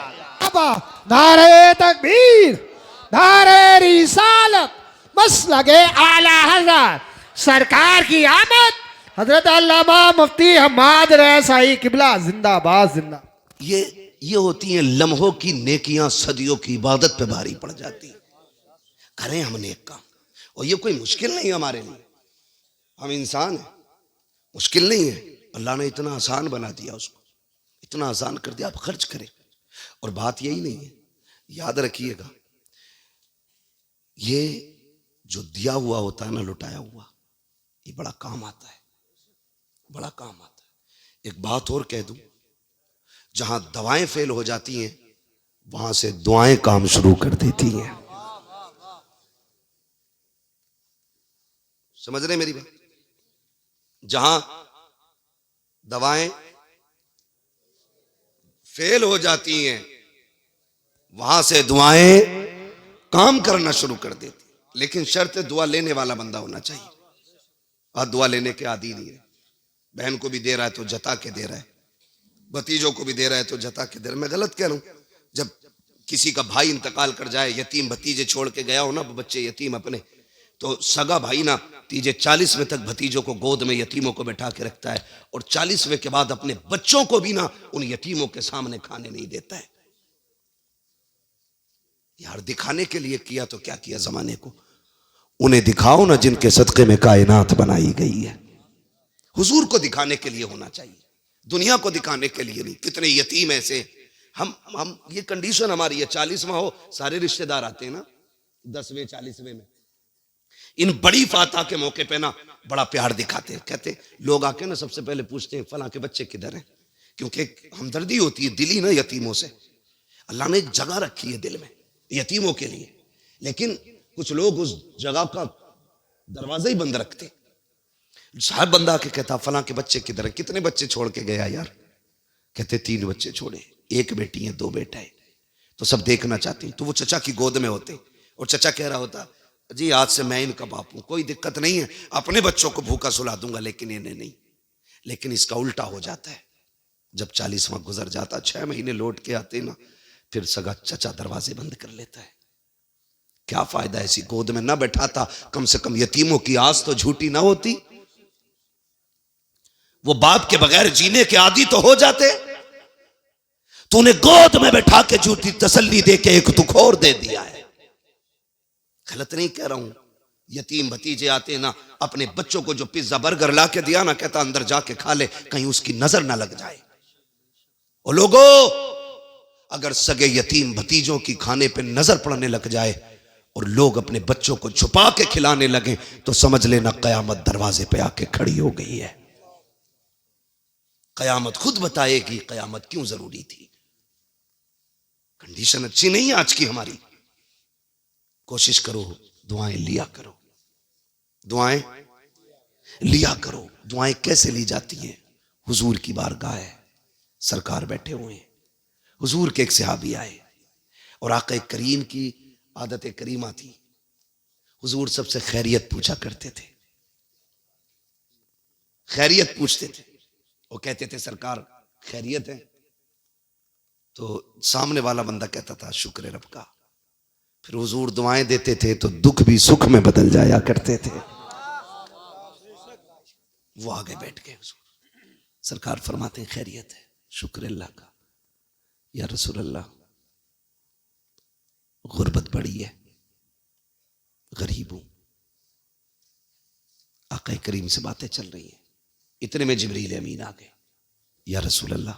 नारे तकबीर, नारे रिसालत, मसलके आला हज़रत सरकार की आमद। हजरत अल्लामा मुफ्ती हम्माद रज़ाई किबला जिंदाबाद जिंदा। ये होती हैं लम्हों की नेकियां, सदियों की इबादत पे भारी पड़ जाती। करें हम नेक काम, और ये कोई मुश्किल नहीं हमारे लिए। हम इंसान हैं, मुश्किल नहीं है। अल्लाह ने इतना आसान बना दिया, उसको इतना आसान कर दिया, आप खर्च करें। और बात यही नहीं है, याद रखिएगा, ये जो दिया हुआ होता है ना, लुटाया हुआ, ये बड़ा काम आता है, बड़ा काम आता है। एक बात और कह दूं, जहां दवाएं फेल हो जाती हैं वहां से दुआएं काम शुरू कर देती हैं। समझ रहे मेरी बात? जहां दवाएं फेल हो जाती हैं वहां से दुआएं काम करना शुरू कर देती। लेकिन शर्त दुआ लेने वाला बंदा होना चाहिए। और दुआ लेने के आदी नहीं है। बहन को भी दे रहा है तो जता के दे रहा है, भतीजों को भी दे रहा है तो जता के दे रहा है। मैं गलत कह रहा हूं? जब किसी का भाई इंतकाल कर जाए, यतीम भतीजे छोड़ के गया हो ना, बच्चे यतीम अपने, तो सगा भाई ना तीजे 40वें तक भतीजों को गोद में यतीमों को बैठा के रखता है और 40वें के बाद अपने बच्चों को भी ना उन यतीमों के सामने खाने नहीं देता है। यार दिखाने के लिए किया तो क्या किया जमाने को। उन्हें दिखाओ ना जिनके सदक़े में कायनात बनाई गई है। हुजूर को दिखाने के लिए होना चाहिए, दुनिया को दिखाने के लिए नहीं। कितने यतीम ऐसे हम ये कंडीशन हमारी है, 40वां हो सारे रिश्तेदार आते हैं ना, 10वें 40वें में। इन बड़ी फातह के मौके पे ना बड़ा प्यार दिखाते हैं। कहते लोग आके ना सबसे पहले पूछते हैं फलां के बच्चे किधर हैं, क्योंकि हमदर्दी होती है दिली ना यतीमों से। अल्लाह ने एक जगह रखी है दिल में यतीमों के लिए, लेकिन कुछ लोग उस जगह का दरवाजा ही बंद रखते। साहब बंदा आके कहता फलां के बच्चे किधर है, कितने बच्चे छोड़ के गया यार। कहते 3 बच्चे छोड़े, 1 बेटी है 2 बेटा है। तो सब देखना चाहते हैं, तो वो चचा की गोद में होते और चचा कह रहा होता जी आज से मैं इनका बाप हूं, कोई दिक्कत नहीं है, अपने बच्चों को भूखा सुला दूंगा लेकिन इन्हें नहीं। लेकिन इसका उल्टा हो जाता है, जब 40वां गुजर जाता 6 महीने लौट के आते ना, फिर सगा चचा दरवाजे बंद कर लेता है। क्या फायदा ऐसी गोद में ना बैठाता, कम से कम यतीमों की आस तो झूठी ना होती। वो बाप के बगैर जीने के आदी तो हो जाते। तूने गोद में बैठा के झूठी तसल्ली दे के एक दुख और दे दिया है। गलत नहीं कह रहा हूं, यतीम भतीजे आते ना, अपने बच्चों को जो पिज्जा बर्गर ला के दिया ना, कहता अंदर जाके खा ले, कहीं उसकी नजर ना लग जाए। और लोगों अगर सगे यतीम भतीजों की खाने पे नजर पड़ने लग जाए और लोग अपने बच्चों को छुपा के खिलाने लगे तो समझ लेना कयामत दरवाजे पे आके खड़ी हो गई है। कयामत खुद बताएगी कयामत क्यों जरूरी थी। कंडीशन अच्छी नहीं है आज की हमारी। कोशिश करो, दुआएं लिया करो, दुआएं लिया करो। दुआएं कैसे ली जाती हैं? हुजूर की बारगाह है, सरकार बैठे हुए हैं, हुजूर के एक सहाबी आए और आका करीम की आदत करीमा थी, हुजूर सबसे खैरियत पूछा करते थे, खैरियत पूछते थे। वो कहते थे सरकार खैरियत है, तो सामने वाला बंदा कहता था शुक्र है रब का। फिर हुजूर दुआएं देते थे तो दुख भी सुख में बदल जाया करते थे। वो आगे बैठ गए, हुजूर सरकार फरमाते खैरियत है, शुक्र अल्लाह का। या रसूल अल्लाह गुर्बत बड़ी है, गरीब हूं। आका करीम से बातें चल रही हैं, इतने में जिब्रील अमीन आ गए। या रसूल अल्लाह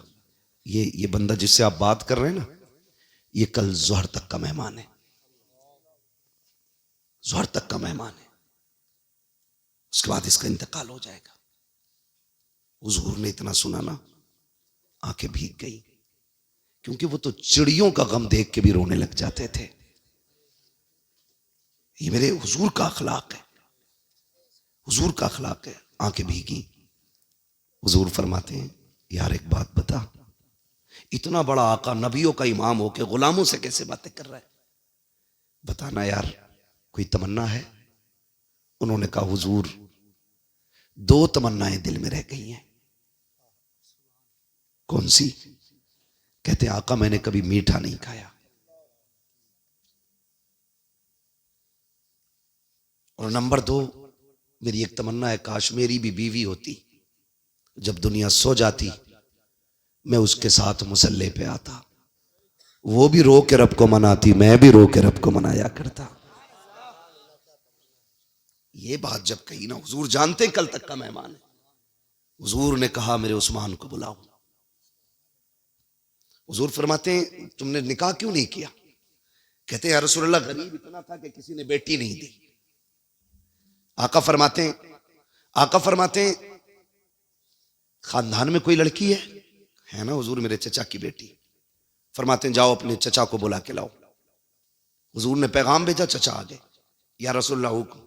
ये बंदा जिससे आप बात कर रहे हैं ना, ये कल जोहर तक का मेहमान है, जोहर तक का मेहमान है, उसके बाद इसका इंतकाल हो जाएगा। हुजूर ने इतना सुना ना, आंखें भीग गई, क्योंकि वो तो चिड़ियों का गम देख के भी रोने लग जाते थे। ये मेरे हुजूर का अखलाक है, हुजूर का अखलाक है। आंखें भीगी। हुजूर फरमाते हैं यार एक बात बता, इतना बड़ा आका नबियों का इमाम हो के गुलामों से कैसे बातें कर रहा है, बताना यार कोई तमन्ना है? उन्होंने कहा हुजूर 2 तमन्नाएं दिल में रह गई हैं। कौन सी? कहते आका मैंने कभी मीठा नहीं खाया, और नंबर 2 मेरी एक तमन्ना है काश मेरी भी बीवी होती, जब दुनिया सो जाती मैं उसके साथ मुसल्ले पे आता, वो भी रो के रब को मनाती, मैं भी रो के रब को मनाया करता। ये बात जब कही ना, हुजूर जानते कल तक का मेहमान है। हुजूर ने कहा मेरे उस्मान को बुलाओ। हुजूर फरमाते हैं तुमने निकाह क्यों नहीं किया? कहते हैं या रसूल अल्लाह गरीब इतना था कि किसी ने बेटी नहीं दी। आका फरमाते हैं खानदान में कोई लड़की है ना? हुजूर मेरे चचा की बेटी। फरमाते हैं जाओ अपने चचा को बुला के लाओ। हुजूर ने पैगाम भेजा, चचा आ गए। या रसूलल्लाह हुक्म।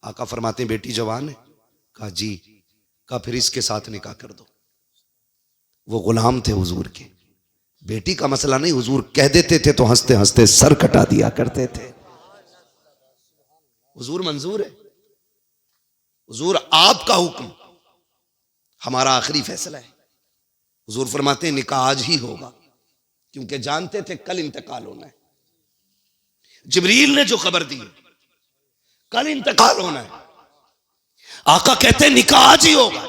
आका फरमाते हैं बेटी जवान है? कहा जी। कहा फिर इसके साथ निकाह कर दो। वो गुलाम थे हुजूर के, बेटी का मसला नहीं, हुजूर कह देते थे तो हंसते हंसते सर कटा दिया करते थे। हुजूर मंजूर है, हुजूर आपका हुक्म हमारा आखिरी फैसला है। हुजूर फरमाते हैं निकाह आज ही होगा, क्योंकि जानते थे कल इंतकाल होना है। जिब्रील ने जो खबर दी कल इंतकाल होना है, आका कहते हैं निकाह आज ही होगा,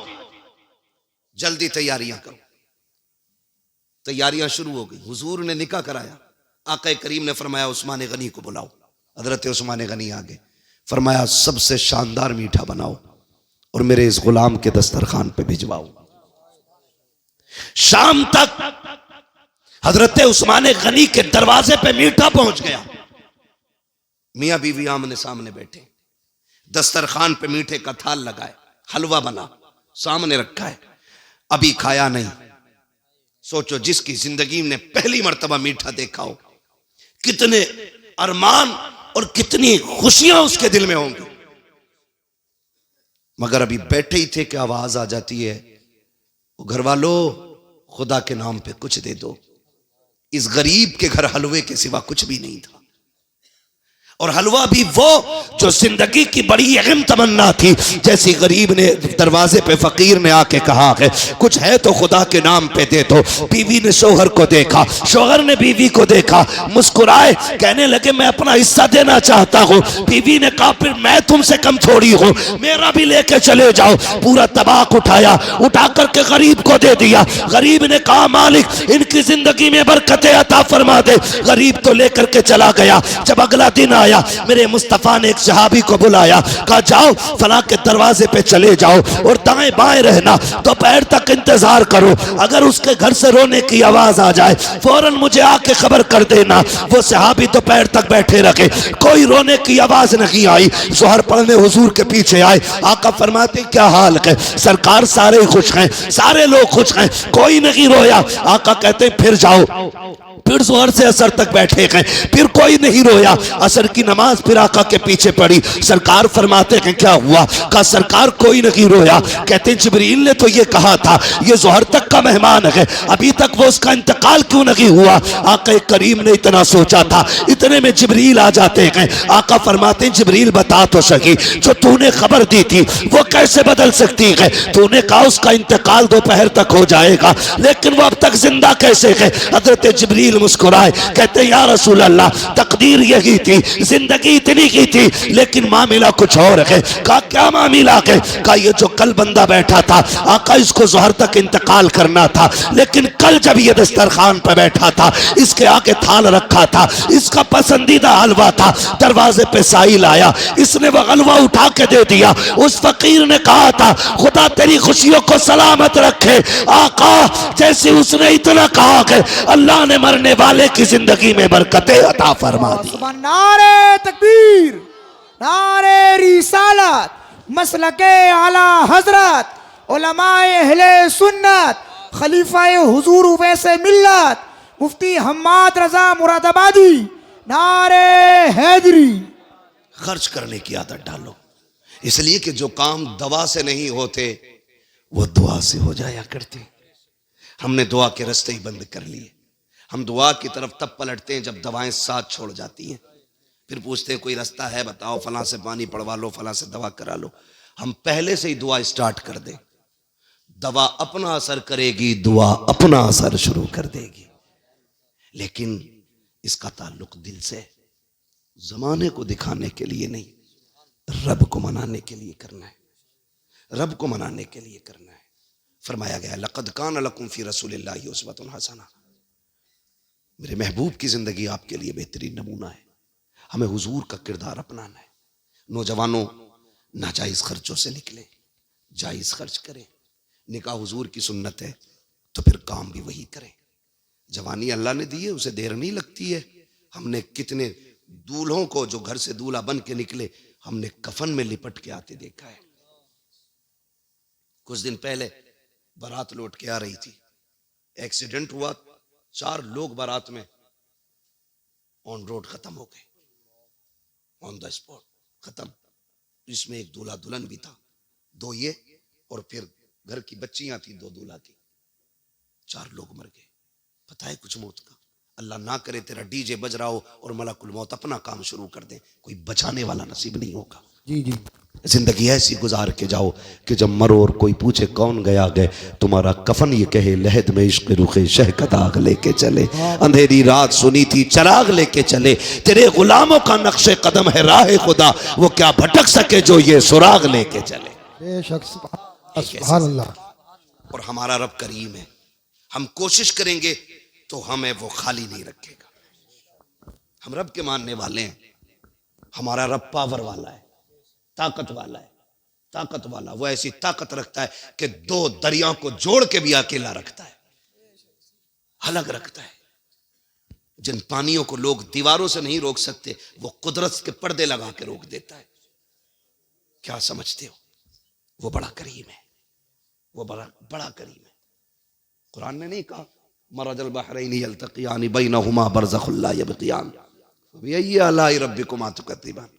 जल्दी तैयारियां करो। तैयारियां शुरू हो गई, हुजूर ने निकाह कराया। आका करीम ने फरमाया उस्मान गनी को बुलाओ। हजरत उस्मान गनी आ गए, फरमाया सबसे शानदार मीठा बनाओ और मेरे इस गुलाम के दस्तरखान पे भिजवाओ। शाम तक हजरत उस्मान गनी के दरवाजे पे मीठा पहुंच गया। मियां बीवी आमने सामने बैठे, दस्तरखान पे मीठे का थाल लगाए, हलवा बना सामने रखा है, अभी खाया नहीं। सोचो जिसकी जिंदगी में पहली मर्तबा मीठा देखा हो, कितने अरमान और कितनी खुशियां उसके दिल में होंगी। मगर अभी बैठे ही थे कि आवाज आ जाती है, घर वालों खुदा के नाम पे कुछ दे दो। इस गरीब के घर हलवे के सिवा कुछ भी नहीं था, और हलवा भी वो जो जिंदगी की बड़ी अहम तमन्ना थी। जैसी गरीब ने दरवाजे पे फकीर ने आके कहा है कुछ है तो खुदा के नाम पे दे दो। बीवी ने शोहर को देखा, शोहर ने बीवी को देखा, मुस्कुराए, कहने लगे मैं अपना हिस्सा देना चाहता हूँ। बीवी ने कहा फिर मैं तुमसे कम थोड़ी हूँ, मेरा भी लेके चले जाओ। पूरा तबाक उठाया, उठा करके गरीब को दे दिया। गरीब ने कहा मालिक इनकी जिंदगी में बरकतें अता फरमा दे। गरीब तो लेकर के चला गया। जब अगला दिन आया, मेरे मुस्तफा ने एक सहाबी को बुलाया, कहा जाओ फला के दरवाजे पे चले जाओ और दाएं बाएं रहना, दोपहर तक इंतजार करो। अगर उसके घर से रोने की आवाज आ जाए फौरन मुझे आके खबर कर देना। वो सहाबी दोपहर तक बैठे रखे, कोई रोने की आवाज नहीं आई। जोहर पढ़ने हुजूर के पीछे आए। आका फरमाते क्या हाल है? सरकार सारे खुश हैं, सारे लोग खुश हैं, कोई नहीं रोया। आका कहते फिर जाओ। फिर जोहर से असर तक बैठे गए, फिर कोई नहीं रोया। असर की नमाज फिर आका के पीछे पड़ी। सरकार फरमाते हैं क्या हुआ? कहा सरकार कोई नहीं रोया। कहते जिब्रील ने तो ये कहा था ये जोहर तक का मेहमान है, अभी तक वो उसका इंतकाल क्यों नहीं हुआ? आका करीम ने इतना सोचा था, इतने में जिब्रील आ जाते हैं। आका फरमाते हैं जिब्रील बता तो सकी जो तूने खबर दी थी वो कैसे बदल सकती है? तूने कहा उसका इंतकाल दोपहर तक हो जाएगा, लेकिन वो अब तक जिंदा कैसे है? हजरत जिब्रील मुस्कुराए, कहते या रसूल अल्लाह तकदीर यही थी, जिंदगी इतनी की थी, लेकिन मामला कुछ और है। कहा क्या मामला है? कहा ये जो कल बंदा बैठा था आका इसको जोहर तक इंतकाल करना था, लेकिन कल जब ये दस्तरखान पर बैठा था इसके आगे थाल रखा था, इसका पसंदीदा हलवा था। दरवाजे पे साहिल आया, इसने वो हलवा उठा के दे दिया। उस फकीर ने कहा था खुदा तेरी खुशियों को सलामत रखे। आका जैसे उसने इतना कहा कि अल्लाह ने मरने वाले की जिंदगी में बरकतें अता फरमा दी। नारे तकबीर, नारे रिसालत, मसलके आला हजरत, उलमाए अहले सुन्नत, खलीफाए हुजूर वैसे मिल्लत, मुफ्ती हम्माद रजा मुरादाबादी, नारे हैदरी। खर्च करने की आदत डालो, इसलिए कि जो काम दवा से नहीं होते वो दुआ से हो जाया करते। हमने दुआ के रास्ते ही बंद कर लिए। हम दुआ की तरफ तब पलटते हैं जब दवाएं साथ छोड़ जाती हैं। फिर पूछते हैं कोई रास्ता है बताओ, फलां से पानी पड़वा लो, फलां से दवा करा लो। हम पहले से ही दुआ स्टार्ट कर दें, दवा अपना असर करेगी, दुआ अपना असर शुरू कर देगी। लेकिन इसका ताल्लुक दिल से, जमाने को दिखाने के लिए नहीं, रब को मनाने के लिए करना है, रब को मनाने के लिए करना है। फरमाया गया लक़द कान लकुम फ़ी रसूलिल्लाहि उस्वतुन हसना, मेरे महबूब की जिंदगी आपके लिए बेहतरीन नमूना है। हमें हुजूर का किरदार अपनाना है। नौजवानों नाजायज खर्चों से निकले, जायज खर्च करें। निकाह हुजूर की सुन्नत है तो फिर काम भी वही करें। जवानी अल्लाह ने दी है, उसे देर नहीं लगती है। हमने कितने दूल्हों को जो घर से दूल्हा बन के निकले हमने कफन में लिपट के आते देखा है। कुछ दिन पहले बारात लौट के आ रही थी, एक्सीडेंट हुआ, 4 लोग बारात में ऑन रोड खत्म हो गए, ऑन द स्पॉट खत्म। इसमें एक दूल्हा दुल्हन भी था, 2 ये और फिर घर की बच्चियां थी 2 दूल्हा की, 4 लोग मर गए। पता है कुछ मौत का? अल्लाह ना करे तेरा डीजे बज रहा हो और मलकुल मौत अपना काम शुरू कर दे, कोई बचाने वाला नसीब नहीं होगा। जी जी, जिंदगी ऐसी गुजार के जाओ कि जब मरो और कोई पूछे कौन गया गए, तुम्हारा कफन ये कहे लहद में इश्क रुखे शह का दाग लेके चले। अंधेरी रात सुनी थी चराग लेके चले, तेरे गुलामों का नक्शे कदम है राह खुदा, वो क्या भटक सके जो ये सुराग लेके चले। बेशक सुभान अल्लाह। और हमारा रब करीम है, हम कोशिश करेंगे तो हमें वो खाली नहीं रखेगा। हम रब के मानने वाले हैं। हमारा रब पावर वाला है, ताकत वाला है, ताकत वाला। वो ऐसी ताकत रखता है कि 2 दरियाओं को जोड़ के भी अकेला रखता है, अलग रखता है। जिन पानियों को लोग दीवारों से नहीं रोक सकते, वो कुदरत के पर्दे लगा के रोक देता है। क्या समझते हो? वो बड़ा करीम है, वो बड़ा बड़ा करीम है। कुरान ने नहीं कहा मरजल बहरैनि यल्तक़ियान बैनहुमा बरज़ख़ुन ला यबग़ियान फ़बिअय्यि आलाइ रब्बिकुमा तुकज़्ज़िबान।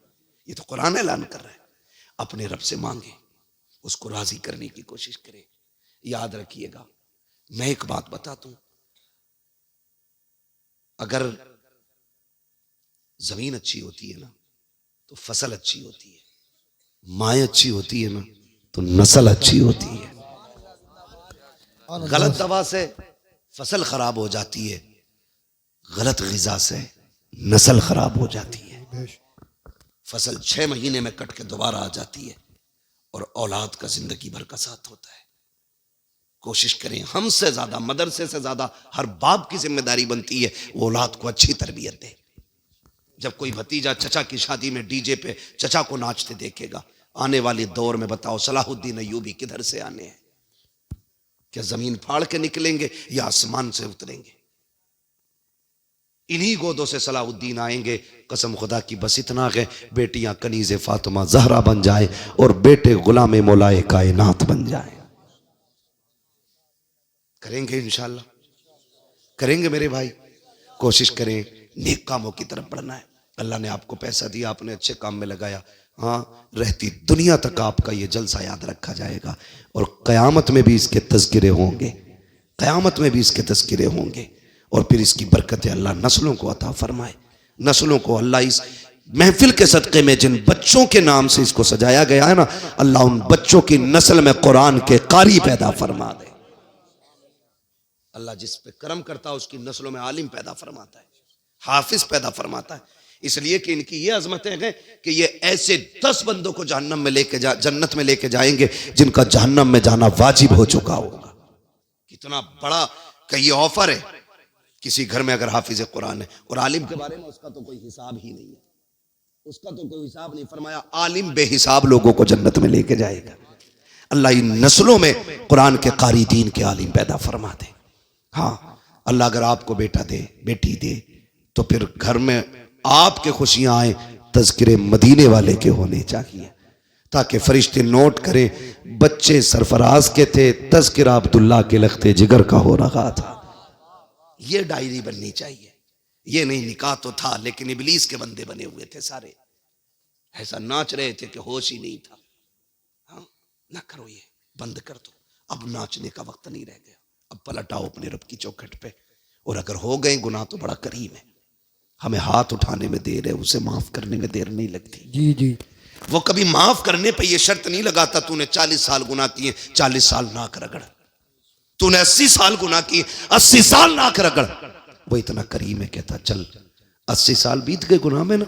ये तो कुरान ऐलान कर रहा है। अपने रब से मांगे, उसको राजी करने की कोशिश करें। याद रखिएगा, मैं एक बात बता दूं, अगर जमीन अच्छी होती है ना तो फसल अच्छी होती है, माँ अच्छी होती है ना तो नस्ल अच्छी होती है। गलत दवा से फसल खराब हो जाती है, गलत ग़िज़ा से नस्ल खराब हो जाती है। फसल 6 महीने में कट के दोबारा आ जाती है और औलाद का जिंदगी भर का साथ होता है। कोशिश करें, हमसे ज्यादा, मदरसे से ज्यादा हर बाप की जिम्मेदारी बनती है वो औलाद को अच्छी तरबियत दे। जब कोई भतीजा चचा की शादी में डीजे पे चचा को नाचते देखेगा, आने वाले दौर में बताओ सलाहुद्दीन अय्यूबी किधर से आने हैं? क्या जमीन फाड़ के निकलेंगे या आसमान से उतरेंगे? इन्हीं गोदों से सलाहुद्दीन आएंगे। कसम खुदा की, बस इतना है, बेटियां कनीज़े फातिमा जहरा बन जाए और बेटे गुलाम मौलाए कायनात बन जाए। करेंगे इंशाअल्लाह, करेंगे मेरे भाई। कोशिश करें, नेक कामों की तरफ बढ़ना है। अल्लाह ने आपको पैसा दिया, आपने अच्छे काम में लगाया, हाँ, रहती दुनिया तक आपका ये जलसा याद रखा जाएगा और क़यामत में भी इसके तज़किरे होंगे, क़यामत में भी इसके तज़किरे होंगे। और फिर इसकी बरकतें अल्लाह नस्लों को अता फरमाए। नस्लों को अल्लाह इस महफिल के सदक़े में जिन बच्चों के नाम से इसको सजाया गया है ना, अल्लाह उन बच्चों की नस्ल में कुरान के कारी पैदा फरमा दे। अल्लाह जिस पे करम करता है उसकी नस्लों में आलिम पैदा फरमाता है, हाफिज पैदा फरमाता है। इसलिए कि इनकी ये अजमतें हैं कि ये ऐसे 10 बंदों को जहन्नम में लेके जन्नत में लेके जाएंगे जिनका जहन्नम में जाना वाजिब हो चुका होगा। कितना बड़ा का ये ऑफर है। किसी घर में अगर हाफिज कुरान है और आलिम के बारे में उसका तो कोई हिसाब ही नहीं है, उसका तो कोई हिसाब नहीं। फरमाया आलिम बेहिसाब लोगों को जन्नत में लेके जाएगा। अल्लाह इन नस्लों में कुरान के कारी दीन के आलिम पैदा फरमा दे। हाँ, अल्लाह अगर आपको बेटा दे, बेटी दे, तो फिर घर में आपके खुशियां आए, तज़किरे मदीने वाले के होने चाहिए, ताकि फरिश्ते नोट करें बच्चे सरफराज के थे, तज़किरा अब्दुल्ला के लख्ते जिगर का हो रहा था। ये डायरी बननी चाहिए। ये नहीं निकाह तो था लेकिन इबलीस के बंदे बने हुए थे सारे, ऐसा नाच रहे थे कि होश ही नहीं था। हाँ, ना करो, ये बंद कर दो। अब नाचने का वक्त नहीं रह गया। अब पलटाओ अपने रब की चौखट पे। और अगर हो गए गुनाह तो बड़ा करीम है, हमें हाथ उठाने में देर है, उसे माफ करने में देर नहीं लगती। जी जी, वो कभी माफ करने पे ये शर्त नहीं लगाता तूने 40 साल गुनाह किए, 40 साल नाक रगड़। तूने 80 साल गुनाह किए, 80 साल नाक रगड़। वो इतना करीम है, कहता चल 80 साल बीत गए गुनाह में ना,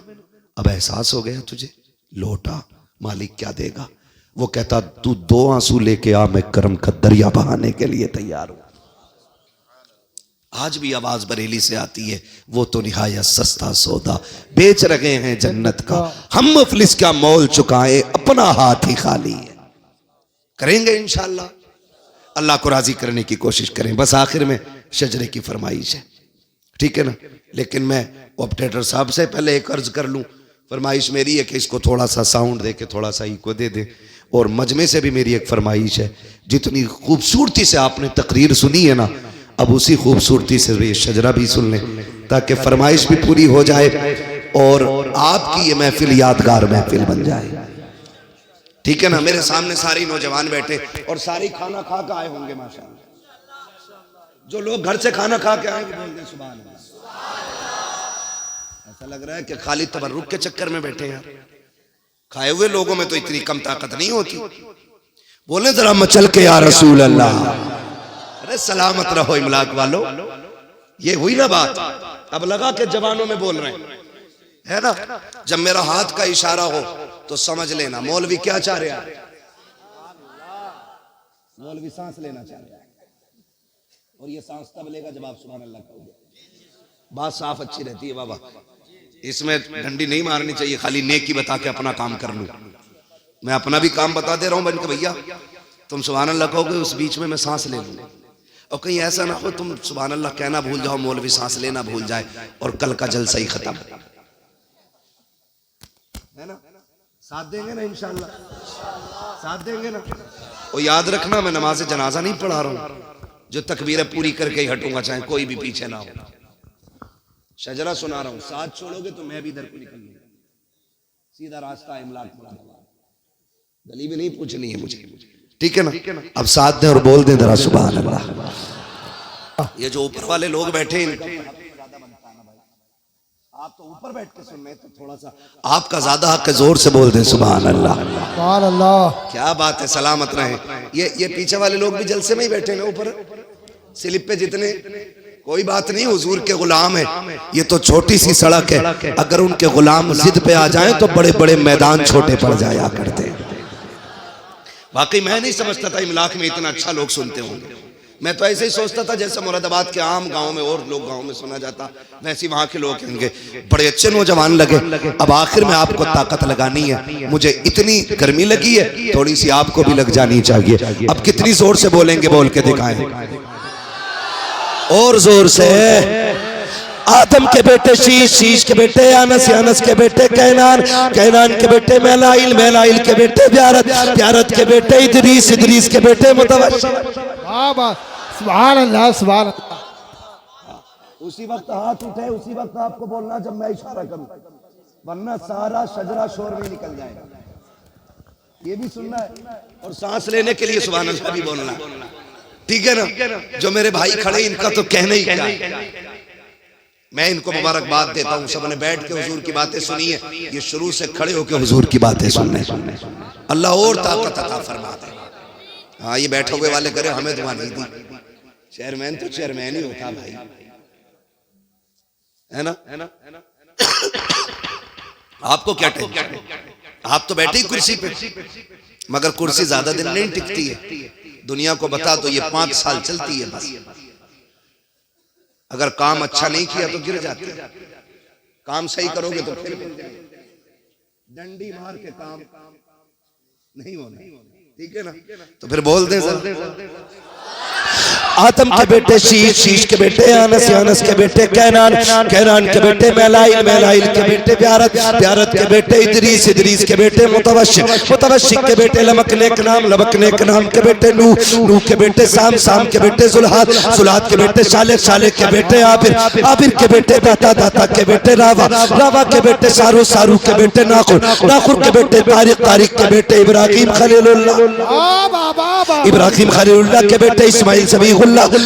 अब एहसास हो गया तुझे, लौटा, मालिक क्या देगा। वो कहता तू 2 आंसू लेके आ, मैं करम का दरिया बहाने के लिए तैयार हूं। आज भी आवाज बरेली से आती है, वो तो निहायत सस्ता सौदा बेच रहे हैं जन्नत का, हम मुफलिस का मोल चुकाए, अपना हाथ ही खाली है। करेंगे इंशाअल्लाह, अल्लाह को राजी करने की कोशिश करें। बस आखिर में शजरे की फरमाइश है, ठीक है ना। लेकिन मैं ऑपरेटर साहब से पहले एक अर्ज कर लूं, फरमाइश मेरी है कि इसको थोड़ा सा साउंड दे के थोड़ा सा इको दे दे। और मजमे से भी मेरी एक फरमाइश है, जितनी खूबसूरती से आपने तकरीर सुनी है ना, अब उसी खूबसूरती से ये शजरा भी सुन लें, ताकि फरमाइश भी पूरी हो जाए और आपकी ये महफिल यादगार महफिल बन जाए, ठीक है ना। मेरे सामने सारी नौजवान बैठे और सारी खाना खा के आए होंगे माशाअल्लाह। जो लोग घर से खाना खा के आएंगे बोल दें सुभान अल्लाह। ऐसा लग रहा है कि खाली तबर्रुक के चक्कर में बैठे हैं। खाए हुए लोगों में तो इतनी कम ताकत नहीं होती। बोले जरा मचल के या रसूल अल्लाह। अरे सलामत रहो इमलाक वालों, ये हुई ना बात। अब लगा के जवानों में बोल रहे हैं, है ना। जब मेरा हाथ का इशारा हो तो समझ लेना मौलवी क्या चाह रहा है। मौलवी सांस लेना चाह रहा है, और ये सांस तब लेगा जब आप सुभान अल्लाह कहोगे। बात साफ अच्छी रहती है बाबा, इसमें डंडी नहीं मारनी चाहिए, खाली नेकी बता के अपना काम कर लूं। मैं अपना भी काम बता दे रहा हूं बन के, भैया तुम सुभान अल्लाह कहोगे, उस बीच में मैं सांस ले लूं, और कहीं ऐसा ना हो तुम सुभान अल्लाह कहना भूल जाओ, मौलवी सांस लेना भूल जाए, और कल का जलसा ही खत्म, है ना? साथ देंगे ना इंशाअल्लाह, साथ देंगे ना? और याद रखना मैं नमाज जनाजा नहीं पढ़ा रहा हूं, जो तकबीरें पूरी करके ही हटूंगा, चाहे कोई भी पीछे ना हो। शजरा सुना रहा हूं, साथ छोड़ोगे तो मैं भी इधर को निकल लूंगा, सीधा रास्ता इमलाक मुरादाबाद, गली भी नहीं पूछनी है मुझे, ठीक है ना? अब साथ दें और बोल दें जरा सुभान अल्लाह। ये जो ऊपर वाले लोग बैठे हैं, आप तो ऊपर बैठ के सुन रहे, तो थोड़ा सा आपका ज्यादा हक है, जोर से बोल दें सुभान अल्लाह। सुभान अल्लाह। क्या बात है, सलामत रहे। ये पीछे वाले लोग भी जलसे में ही बैठे ना, ऊपर स्लिप पे जितने, कोई बात नहीं, हुजूर के गुलाम है, ये तो छोटी सी सड़क है, अगर उनके गुलाम जिद पे आ जाएं तो बड़े बड़े मैदान छोटे पड़ जाया करते हैं। वाकई मैं नहीं समझता था इमलाक में इतना अच्छा लोग सुनते होंगे, मैं तो ऐसे ही सोचता था जैसे मुरादाबाद के आम गांव में और लोग गांव में सुना जाता, वैसे वहां के लोग होंगे। बड़े अच्छे नौजवान लगे। अब आखिर में आपको ताकत लगानी है, मुझे इतनी गर्मी लगी है, थोड़ी सी आपको भी लग जानी चाहिए। अब कितनी जोर से बोलेंगे, बोल के दिखाएं, और जोर से। आदम के बेटे शीश, शीश के बेटे अनस, अनस के बेटे कैनान, कैनान के बेटे मेलाइल, मेलाइल के बेटे ब्यारत, ब्यारत के बेटे इदरीस, इदरीस के बेटे मुतवश्शिर। सुभान अल्लाह, सुभान अल्लाह। उसी वक्त हाथ उठे, उसी वक्त आपको बोलना जब मैं इशारा करूं, वरना सारा शजरा शोर में निकल जाएगा। ये भी सुनना है, और सांस लेने के लिए सुभान अल्लाह भी बोलना, ठीक है ना? जो मेरे भाई खड़े, इनका तो कहने ही क्या, मैं इनको मुबारकबाद देता हूँ। सबने बैठ के हुजूर की बातें सुनी है, ये शुरू से खड़े होकर हुजूर की बातें सुनने, अल्लाह और ताकत अता फरमा दे। हाँ, ये बैठे हुए वाले करे हमें दुआ नहीं दी, चेयरमैन तो चेयरमैन ही होता भाई, है ना? आपको क्या टेंशन, आप तो बैठे ही कुर्सी पे, मगर कुर्सी ज्यादा दिन नहीं टिकती है। दुनिया को बता तो ये 5 साल चलती है बस। अगर काम अच्छा नहीं किया तो गिर जाते, काम सही करोगे तो फिर डंडी मार के काम नहीं होना, ठीक है ना? तो फिर बोल दें सर। आदम के बेटे शीश, शीश के बेटे अनस, अनस के बेटे कैनान, कैनान के बेटे मेलाइल, मेलाइल के बेटे ब्यारत, ब्यारत के बेटे इदरीस, इदरीस के बेटे मुतवश्शिर, मुतवश्शिर के बेटे लमकनेक नाम, लमकनेक नाम के बेटे नूह, नूह के बेटे साम, साम के बेटे जुल्हाद, जुल्हाद के बेटे शालेक, शालेक के बेटे आबिर, आबिर के बेटे दाता, दाता के बेटे रावा, रावा के बेटे सारू, सारू के बेटे नाखुर, नाखुर के बेटे तारिक, तारिक के बेटे इब्राहिम खलीलुल्लाह, इब्राहिम खलीलुल्लाह के बेटे इस्माइल ज़बीहुल्लाह,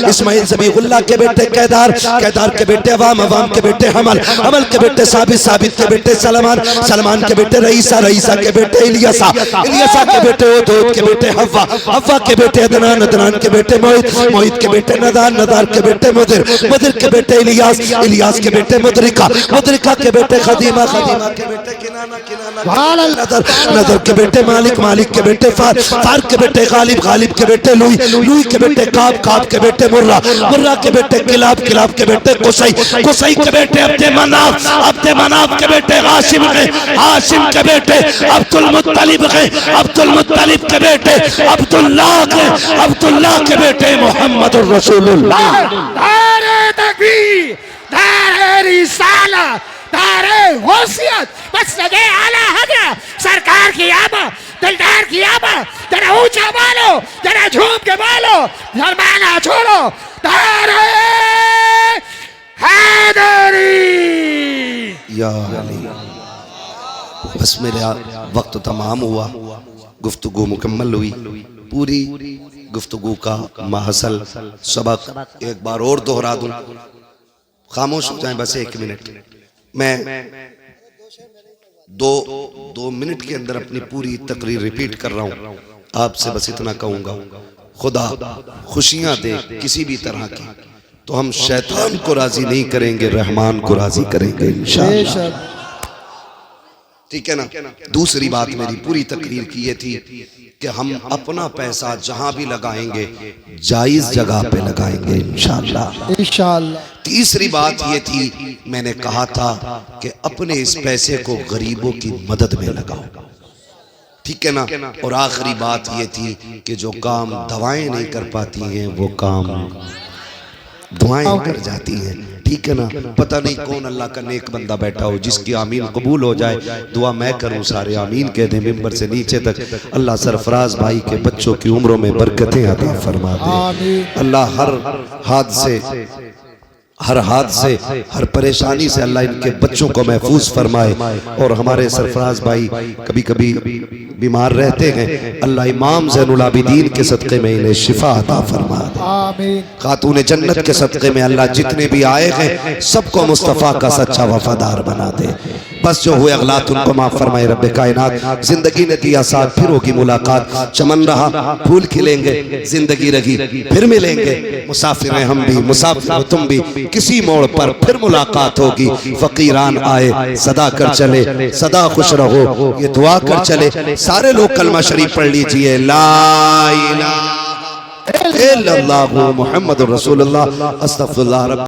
इस्माइल ज़बीहुल्लाह के बेटे कैदार, कैदार के बेटे अवाम, अवाम के बेटे हमल, हमल के बेटे साबित, साबित के बेटे सलमान, सलमान के बेटे रईसा, रईसा के बेटे इलियासा, इलियासा के बेटे ओदोद के बेटे हव्वा, हव्वा के बेटे अदनान, अदनान के बेटे मोहित, मोहित के बेटे नदार, नदार के बेटे मुदिर, मुदिर के बेटे इलियास, इलियास के बेटे मुदरिका, मुदरिका के बेटे खदीमा, खदीमा के बेटे किनाना, किनाना नदर, नदर के बेटे मालिक, मालिक के बेटे फार, फार के बेटे गालिब, गालिब के बेटे लुई, लुई के बेटे काब, काब के बेटे मुर्रा, मुर्रा के बेटे किलाब, किलाब के बेटे कुसई, कुसई के बेटे अब्दे मनाफ, अब्दे मनाफ के बेटे हाशिम के, हाशिम के बेटे अब्दुल मुत्तलिब के, अब्दुल मुत्तलिब के बेटे अब्दुल्लाह के, अब्दुल्लाह के बेटे मोहम्मदुर रसूलुल्लाह। नारे तकबीर, नारे रिसालत, नारे गौसियत, मसलक आला हज़रत सरकार की आमद, दिलदार की आमद। जरा ऊंचा बोलो, जरा झूम के बोलो, शर्माना छोड़ो। नारे हैदरी। या अली, बस मेरा वक्त तमाम हुआ, गुफ्तगू मुकम्मल हुई। पूरी गुफ्तगू का महसल सबक एक बार और दोहरा दूं, खामोश हो जाएं बस 1 मिनट। मैं 2 मिनट के अंदर अपनी पूरी तकरीर रिपीट कर रहा हूं। आपसे बस इतना कहूंगा, खुदा खुशियां दे किसी भी तरह की, तो हम शैतान को राजी नहीं करेंगे, रहमान को राजी करेंगे इंशाअल्लाह, ठीक है ना? दूसरी बात मेरी पूरी तकरीर की ये थी कि हम अपना पैसा जहां भी लगाएंगे जायज जगह पे लगाएंगे इंशाअल्लाह। इंशाअल्लाह। तीसरी बात ये थी, मैंने कहा था कि अपने इस पैसे को गरीबों की मदद में लगाओ, ठीक है ना। और आखिरी बात ये थी कि जो काम दवाएं नहीं कर पाती हैं वो काम दुआएं कर जाती हैं, ठीक है ना। पता नहीं कौन अल्लाह का नेक बंदा बैठा हो जिसकी आमीन कबूल हो जाए, दुआ मैं करूं, सारे आमीन कह दें मिंबर से नीचे तक। अल्लाह सरफराज भाई के बच्चों की उम्रों में बरकतें अता फरमा दे। अल्लाह हर हादसे हर परेशानी से अल्लाह इनके बच्चों को महफूज फरमाए। और हमारे सरफराज भाई कभी कभी बीमार रहते हैं, अल्लाह इमाम ज़ैनुल आबिदीन के सदक़े में इन्हें शिफा अता फरमा दे। आमीन। खातून जन्नत के सदक़े में अल्लाह जितने भी आए हैं सबको मुस्तफ़ा का सच्चा वफादार बना दे। बस जो हुए अगलात उनको माफ फरमाए रब्बे कायनात। जिंदगी ने दिया साथ, फिर होगी मुलाकात। चमन रहा फूल खिलेंगे, जिंदगी रही फिर मिलेंगे। मुसाफिर हैं हम भी, मुसाफिर हो तुम भी, किसी मोड़ पर फिर मुलाकात होगी। फकीरान आए सदा कर चले, सदा खुश रहो ये दुआ कर चले। सारे लोग कलमा शरीफ पढ़ लीजिए, ला इलाहा इल्लल्लाहु मुहम्मदुर रसूलुल्लाह, अस्तगफिरुल्लाह।